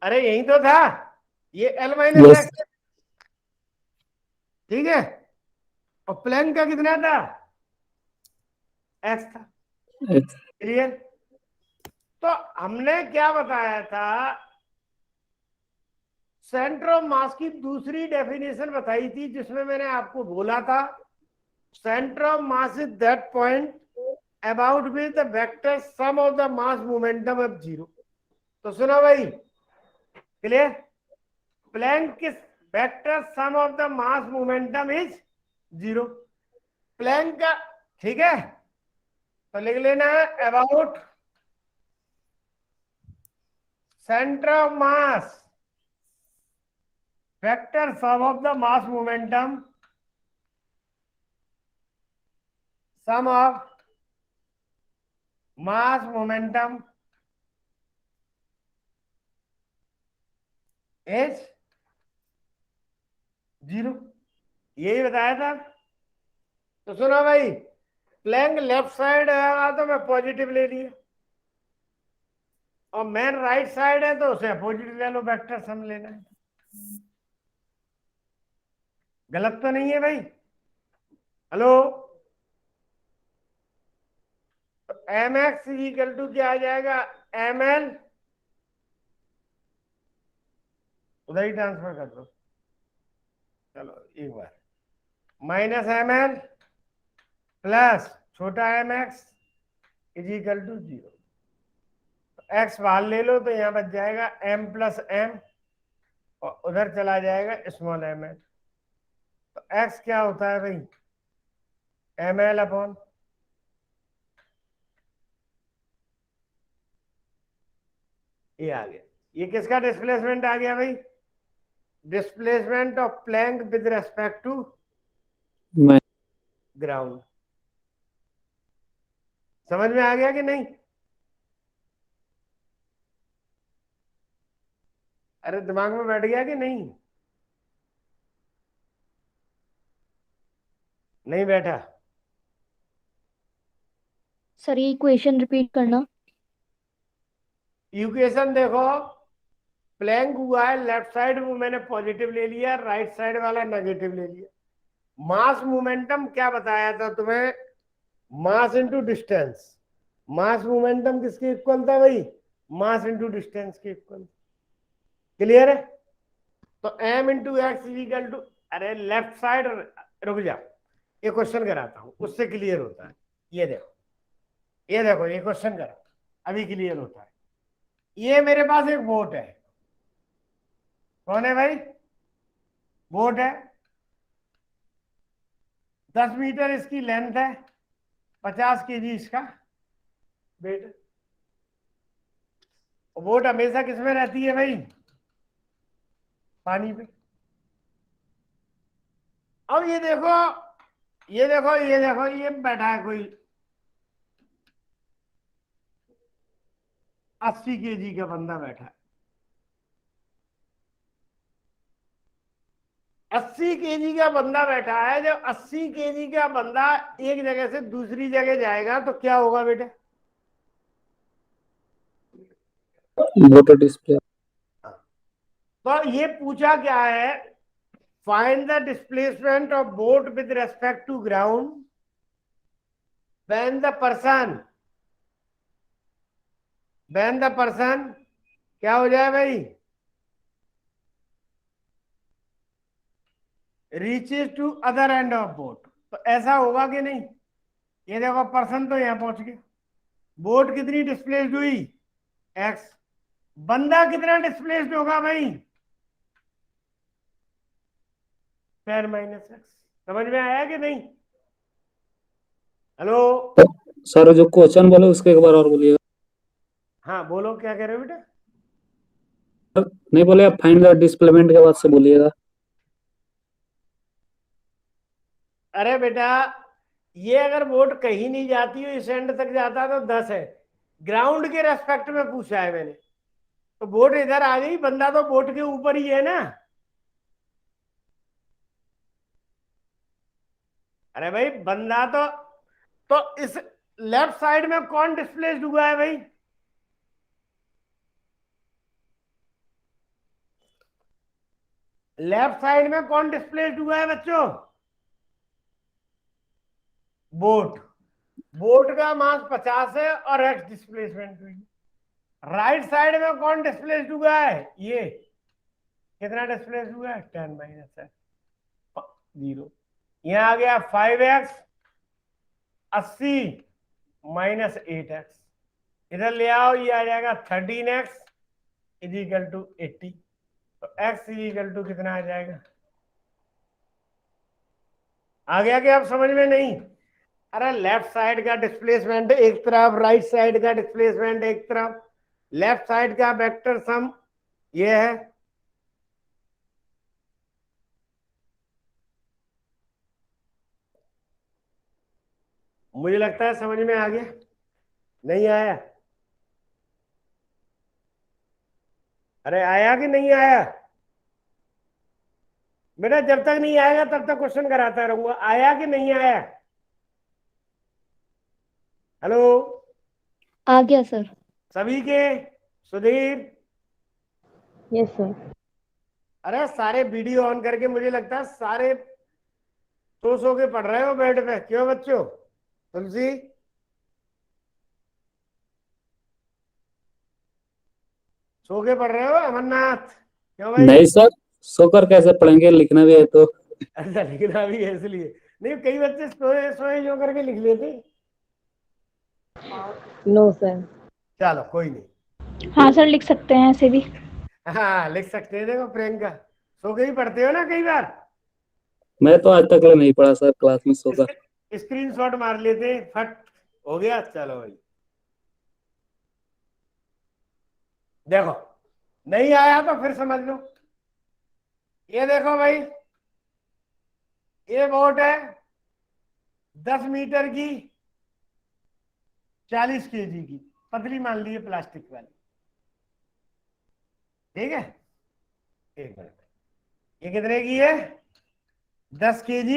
अरे यही तो था, ये एल माइनस
यस
एक्स। ठीक है। और प्लैंक का कितना था? एक्स था। क्लियर? तो हमने क्या बताया था? सेंटर ऑफ मास की दूसरी डेफिनेशन बताई थी, जिसमें मैंने आपको बोला था centre of mass is that point about which the vector sum of the mass momentum of zero. तो सुनो भाई, क्लियर? प्लैंक किस vector sum of the mass momentum is zero. Plank का, ठीक है, तो लिख लेना है about centre of mass vector sum of the mass momentum, sum of mass momentum is zero. यही बताया था। तो सुनो भाई, प्लैंक लेफ्ट साइड है तो मैं पॉजिटिव ले लिया, और मैन राइट साइड है तो उसे अपोजिट ले लो, वेक्टर सम लेना है। गलत तो नहीं है भाई? हेलो? तो एम एक्स इक्वल टू क्या आ जाएगा? एम एल, उधर ही ट्रांसफर कर दो, चलो एक बार, माइनस एम एल प्लस छोटा M X is equal to zero. X बाहर ले लो तो यहां बच जाएगा एम प्लस एम, और उधर चला जाएगा स्मॉल एम एल। तो एक्स क्या होता है भाई? एम एल अपॉन ये आ गया। ये किसका डिस्प्लेसमेंट आ गया भाई? Displacement of plank with respect to
मैं
ग्राउंड। समझ में आ गया कि नहीं? अरे दिमाग में बैठ गया कि नहीं? नहीं बैठा?
सर ये इक्वेशन रिपीट करना।
इक्वेशन देखो, प्लैंक हुआ है, लेफ्ट साइड वो मैंने पॉजिटिव ले लिया, राइट साइड वाला नेगेटिव ले लिया। मास मोमेंटम क्या बताया था तुम्हें? Mass into distance. Mass momentum किसके इक्वल था भाई? मास इंटू डिस्टेंस के इक्वल। क्लियर है? तो m into X equal to, अरे लेफ्ट साइड, रुक जा, ये क्वेश्चन कराता हूं, उससे क्लियर होता है। ये देखो, ये देखो, ये क्वेश्चन करा, अभी क्लियर होता है। ये मेरे पास एक बोट है। कौन है भाई? बोट है। 10 मीटर इसकी लेंथ है, 50 केजी इसका वेट। बोट हमेशा किसमें रहती है भाई? पानी पे। अब ये देखो, ये देखो, ये देखो, ये बैठा है कोई 80 केजी का बंदा बैठा है। 80 केजी का बंदा बैठा है। जब 80 केजी का बंदा एक जगह से दूसरी जगह जाएगा तो क्या होगा बेटे?
Motor display.
तो ये पूछा क्या है? Find the displacement of boat with respect to ground when the person क्या हो जाए भाई? Reaches to other end of boat. तो ऐसा होगा कि नहीं? ये देखो, पर्सन तो यहां पहुंच गया, बोट कितनी डिस्प्लेस्ड हुई? एक्स। बंदा कितना डिस्प्लेस्ड होगा भाई? 10 माइनस एक्स। समझ में आया कि नहीं? हेलो?
सर जो क्वेश्चन बोले उसको एक बार और बोलिएगा।
हाँ बोलो, क्या कह रहे हो बेटा?
नहीं बोले, आप फाइंड द डिस्प्लेसमेंट के बाद से बोलिएगा।
अरे बेटा, ये अगर बोट कहीं नहीं जाती हो, इस एंड तक जाता तो 10 है। ग्राउंड के रेस्पेक्ट में पूछा है मैंने, तो बोट इधर आ गई, बंदा तो बोट के ऊपर ही है ना। अरे भाई बंदा तो इस लेफ्ट साइड में कौन डिस्प्लेस्ड हुआ है भाई? लेफ्ट साइड में कौन डिस्प्लेस्ड हुआ है बच्चों? बोट। बोट का मास 50 है और एक्स डिस्प्लेसमेंट हुई। राइट साइड में कौन डिस्प्लेस्ड हुआ है? ये कितना डिस्प्लेस हुआ है? 10 माइनस एक्स 0। यहां आ गया 5x 80 माइनस 8x। इधर ले आओ, ये आ जाएगा 13x इज इक्वल टू 80। तो x इज इक्वल टू कितना आ जाएगा? आ गया कि आप समझ में नहीं? अरे लेफ्ट साइड का डिस्प्लेसमेंट एक तरफ, राइट साइड का डिस्प्लेसमेंट एक तरफ, लेफ्ट साइड का वेक्टर सम ये है। मुझे लगता है समझ में आ गया। नहीं आया? अरे आया कि नहीं आया? बेटा जब तक नहीं आएगा तब तक क्वेश्चन कराता रहूंगा। आया कि नहीं आया? हेलो?
आ गया सर।
सभी के? सुधीर?
Yes sir.
अरे सारे वीडियो ऑन करके, मुझे लगता है सारे सो के पढ़ रहे हो बेड पे। क्यों बच्चों? तुलसी? सो के पढ़ रहे हो? अमरनाथ? क्यों भाई?
नहीं सर, सोकर कैसे पढ़ेंगे, लिखना भी है तो।
अच्छा, लिखना भी है इसलिए। नहीं, कई बच्चे सोए सोए जो करके लिख लेते।
No sir.
चलो कोई नहीं।
हाँ सर, लिख सकते हैं ऐसे भी।
हाँ लिख सकते हैं। देखो प्रियंका, सो के ही पढ़ते हो ना कई बार।
मैं तो आज तक नहीं पढ़ा सर क्लास में सोकर।
स्क्रीनशॉट मार लेते, फट हो गया। चलो भाई, देखो नहीं आया तो फिर समझ लो। ये देखो भाई, ये बोट है 10 मीटर की, 40 केजी की, पतली मान ली प्लास्टिक वाली। ठीक है? एक मिनट, ये कितने की है? 10 kg,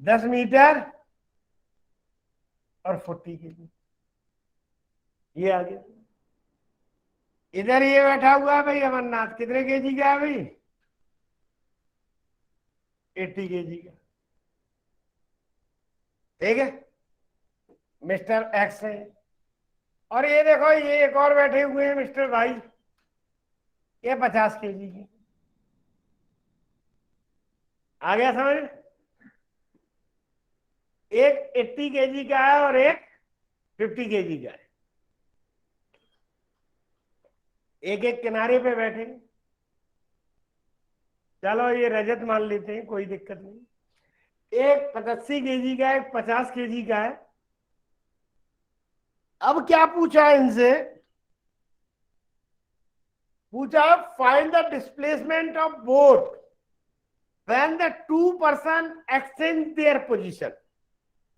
10 मीटर और 40 kg। ये आ गया। इधर ये बैठा हुआ है भाई अमरनाथ, कितने केजी का है भाई? 80 kg का। ठीक है, मिस्टर एक्स है। और ये देखो, ये एक और बैठे हुए हैं मिस्टर भाई, ये 50 kg की। आ गया समझ? एक 80 kg का है और एक 50 kg का है। एक एक किनारे पे बैठे। चलो ये रजत मान लेते हैं, कोई दिक्कत नहीं। एक 85 kg का, एक 50 kg का है। अब क्या पूछा है इनसे? पूछा find the displacement of boat when the two person exchange their position.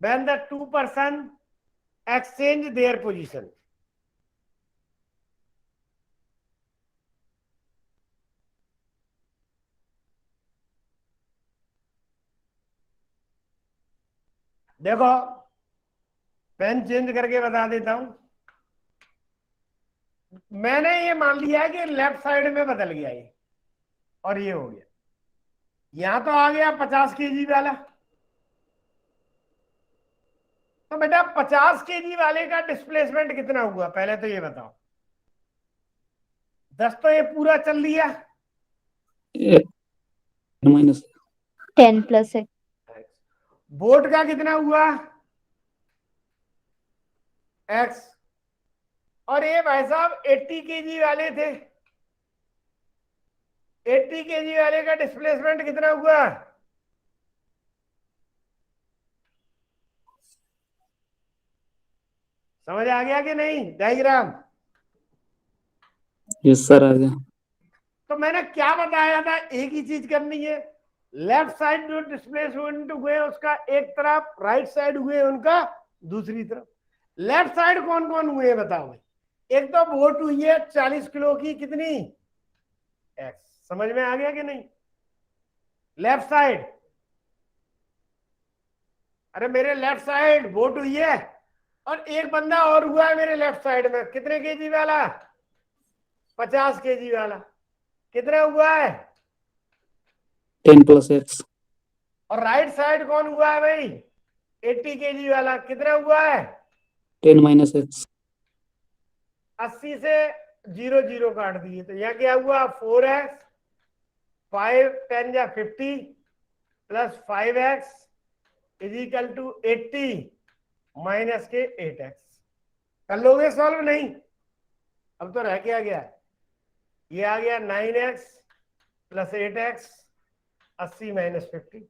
When the two person exchange their position. देखो, पेन चेंज करके बता देता हूं। मैंने ये मान लिया है कि लेफ्ट साइड में बदल गया ये, और ये हो गया। यहां तो आ गया 50 kg वाला। तो बेटा 50 kg वाले का डिस्प्लेसमेंट कितना हुआ, पहले तो ये बताओ। 10 तो ये पूरा चल लिया।
माइनस
10 प्लस है।
बोट का कितना हुआ? एक्स। और ये भाई साहब 80 kg वाले थे। 80 kg वाले का डिस्प्लेसमेंट कितना हुआ? समझ आ गया कि नहीं डायग्राम?
यस सर आ गया।
तो मैंने क्या बताया था, एक ही चीज करनी है। लेफ्ट साइड जो डिस्प्लेसमेंट हुए उसका एक तरफ, राइट साइड हुए उनका दूसरी तरफ। लेफ्ट साइड कौन कौन हुए बताओ भाई। एक तो बोट हुई है 40 किलो की, कितनी? एक्स। समझ में आ गया कि नहीं? लेफ्ट साइड, अरे मेरे लेफ्ट साइड बोट हुई है, और एक बंदा और हुआ है मेरे लेफ्ट साइड में, कितने केजी वाला? 50 kg वाला। कितना हुआ है?
10 प्लस एक्स।
और राइट साइड कौन हुआ है भाई? 80 kg वाला। कितना हुआ है?
10 माइनस एक्स।
80 से 0 0 काट दिए, तो यहाँ क्या हुआ? 4x, 5 10 या 50 plus 5x is equal to 80 minus के 8x। कर लोगे सॉल्व? नहीं, अब तो रह क्या गया? ये आ गया 9x प्लस 8x, 80 माइनस 50,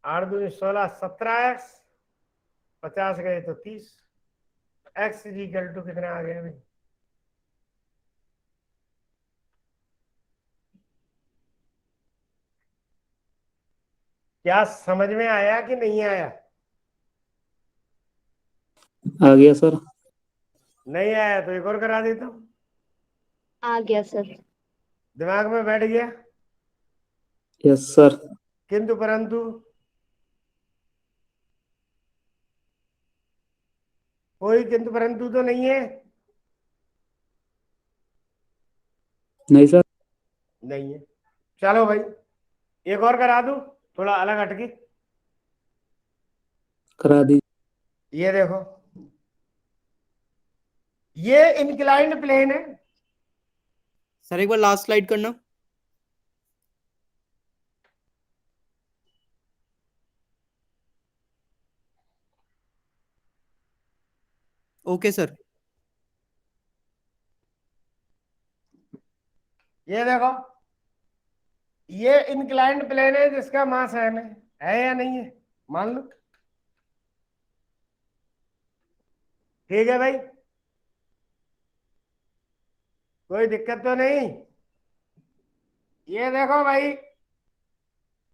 8 दूनी 16, 17x, 50 गए तो 30। x इज इक्वल टू कितना आ गया भाई? क्या समझ में आया कि नहीं आया?
आ गया सर।
नहीं आया तो एक और करा देता हूं।
आ गया सर।
दिमाग में बैठ गया?
Yes sir.
किंतु परंतु कोई किंतु परंतु तो नहीं है?
नहीं सर।
नहीं है। चलो भाई एक और करा दूं, थोड़ा अलग हटके।
करा दी।
ये देखो, ये इंक्लाइंड प्लेन है।
सर एक बार लास्ट स्लाइड करना। Okay sir.
ये देखो, ये इंक्लाइंड प्लेन है जिसका मास है या नहीं है? मान लो। ठीक है भाई, कोई दिक्कत तो नहीं? ये देखो भाई,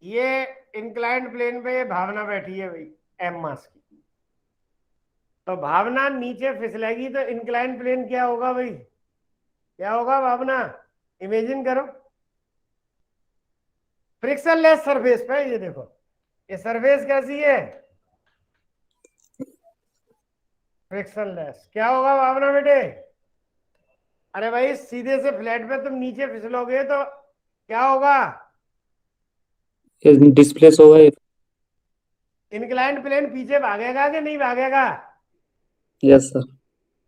ये इंक्लाइंड प्लेन पे ये भावना बैठी है भाई, एम मास की। तो भावना नीचे फिसलेगी तो इंक्लाइंड प्लेन क्या होगा भाई? क्या होगा भावना, इमेजिन करो। फ्रिक्शनलेस सरफेस पे ये देखो, ये सरफेस कैसी है, फ्रिक्शनलेस। क्या होगा भावना बेटे, अरे भाई सीधे से फ्लैट पे तुम नीचे फिसलोगे तो क्या होगा,
डिस्प्लेस होगा ये।
इंक्लाइंड प्लेन पीछे भागेगा कि नहीं भागेगा।
Yes sir.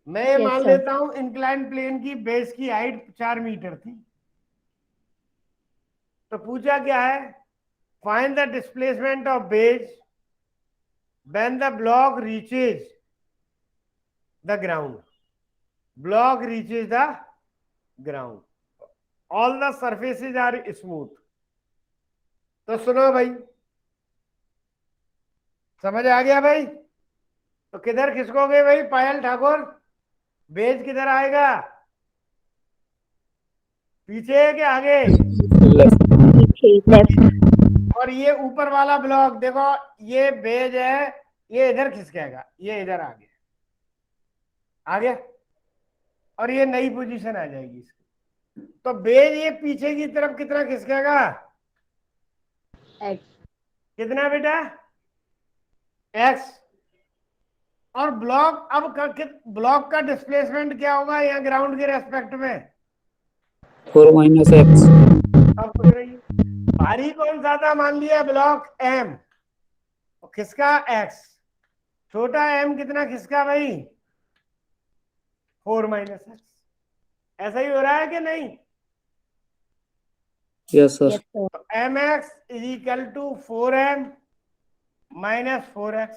मैं ये
Yes,
मान
sir.
लेता हूं इंक्लाइंड प्लेन की बेस की हाइट 4 मीटर थी, तो पूछा क्या है, find the displacement of base when the block reaches the ground, block reaches the ground, all the surfaces are smooth. तो सुनो भाई, समझ आ गया भाई, तो किधर खिसकोगे भाई पायल ठाकुर, बेस किधर आएगा, पीछे के आगे,
Left.
और ये ऊपर वाला ब्लॉक देखो, ये बेज है, ये इधर खिसकेगा, ये इधर आ गया, आ गया, और ये नई पोजीशन आ जाएगी इसकी। तो बेज ये पीछे की तरफ कितना खिसकेगा,
X.
कितना बेटा, एक्स। और ब्लॉक अब ब्लॉक का डिस्प्लेसमेंट क्या होगा यहाँ ग्राउंड के रेस्पेक्ट में,
4 माइनस एक्स।
अब कुछ नहीं, भारी कौन सा था मान लिया ब्लॉक एम, खिसका एक्स, छोटा एम कितना खिसका भाई 4 माइनस एक्स। ऐसा ही हो रहा है कि नहीं,
यस सर।
Yes, sir.
तो M X is equal to 4m minus 4x,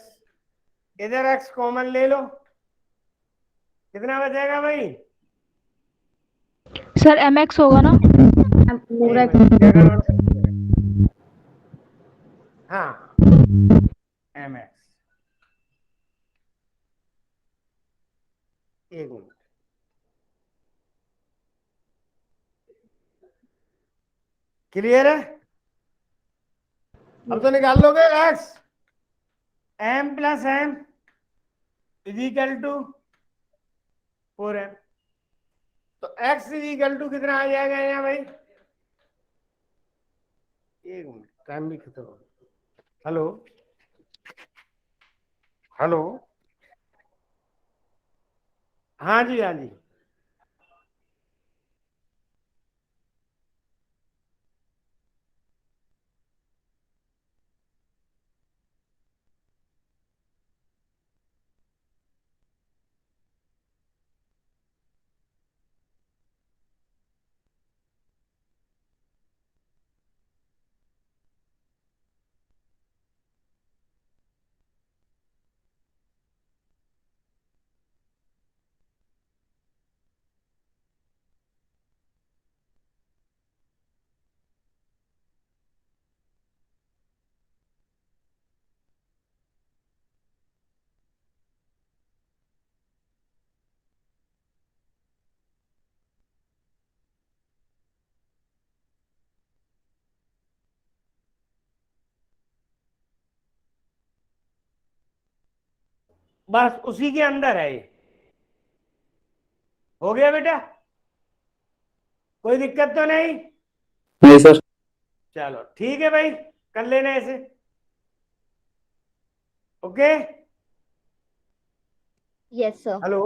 इधर x कॉमन ले लो, कितना बचेगा भाई,
सर mx होगा ना।
पूरा
हाँ एम एक्स, एक मिनट, क्लियर है, अब तो निकाल लोगे x, m plus m is equal to 4m, तो x इज इक्वल टू कितना आ जाएगा यहाँ भाई, एक मिनट टाइम भी खत्म हो, हेलो हेलो, हाँ जी हाँ जी, बस उसी के अंदर है ये, हो गया बेटा, कोई दिक्कत तो नहीं,
नहीं सर।
चलो ठीक है भाई, कर लेना ऐसे, ओके,
Yes, sir.
हेलो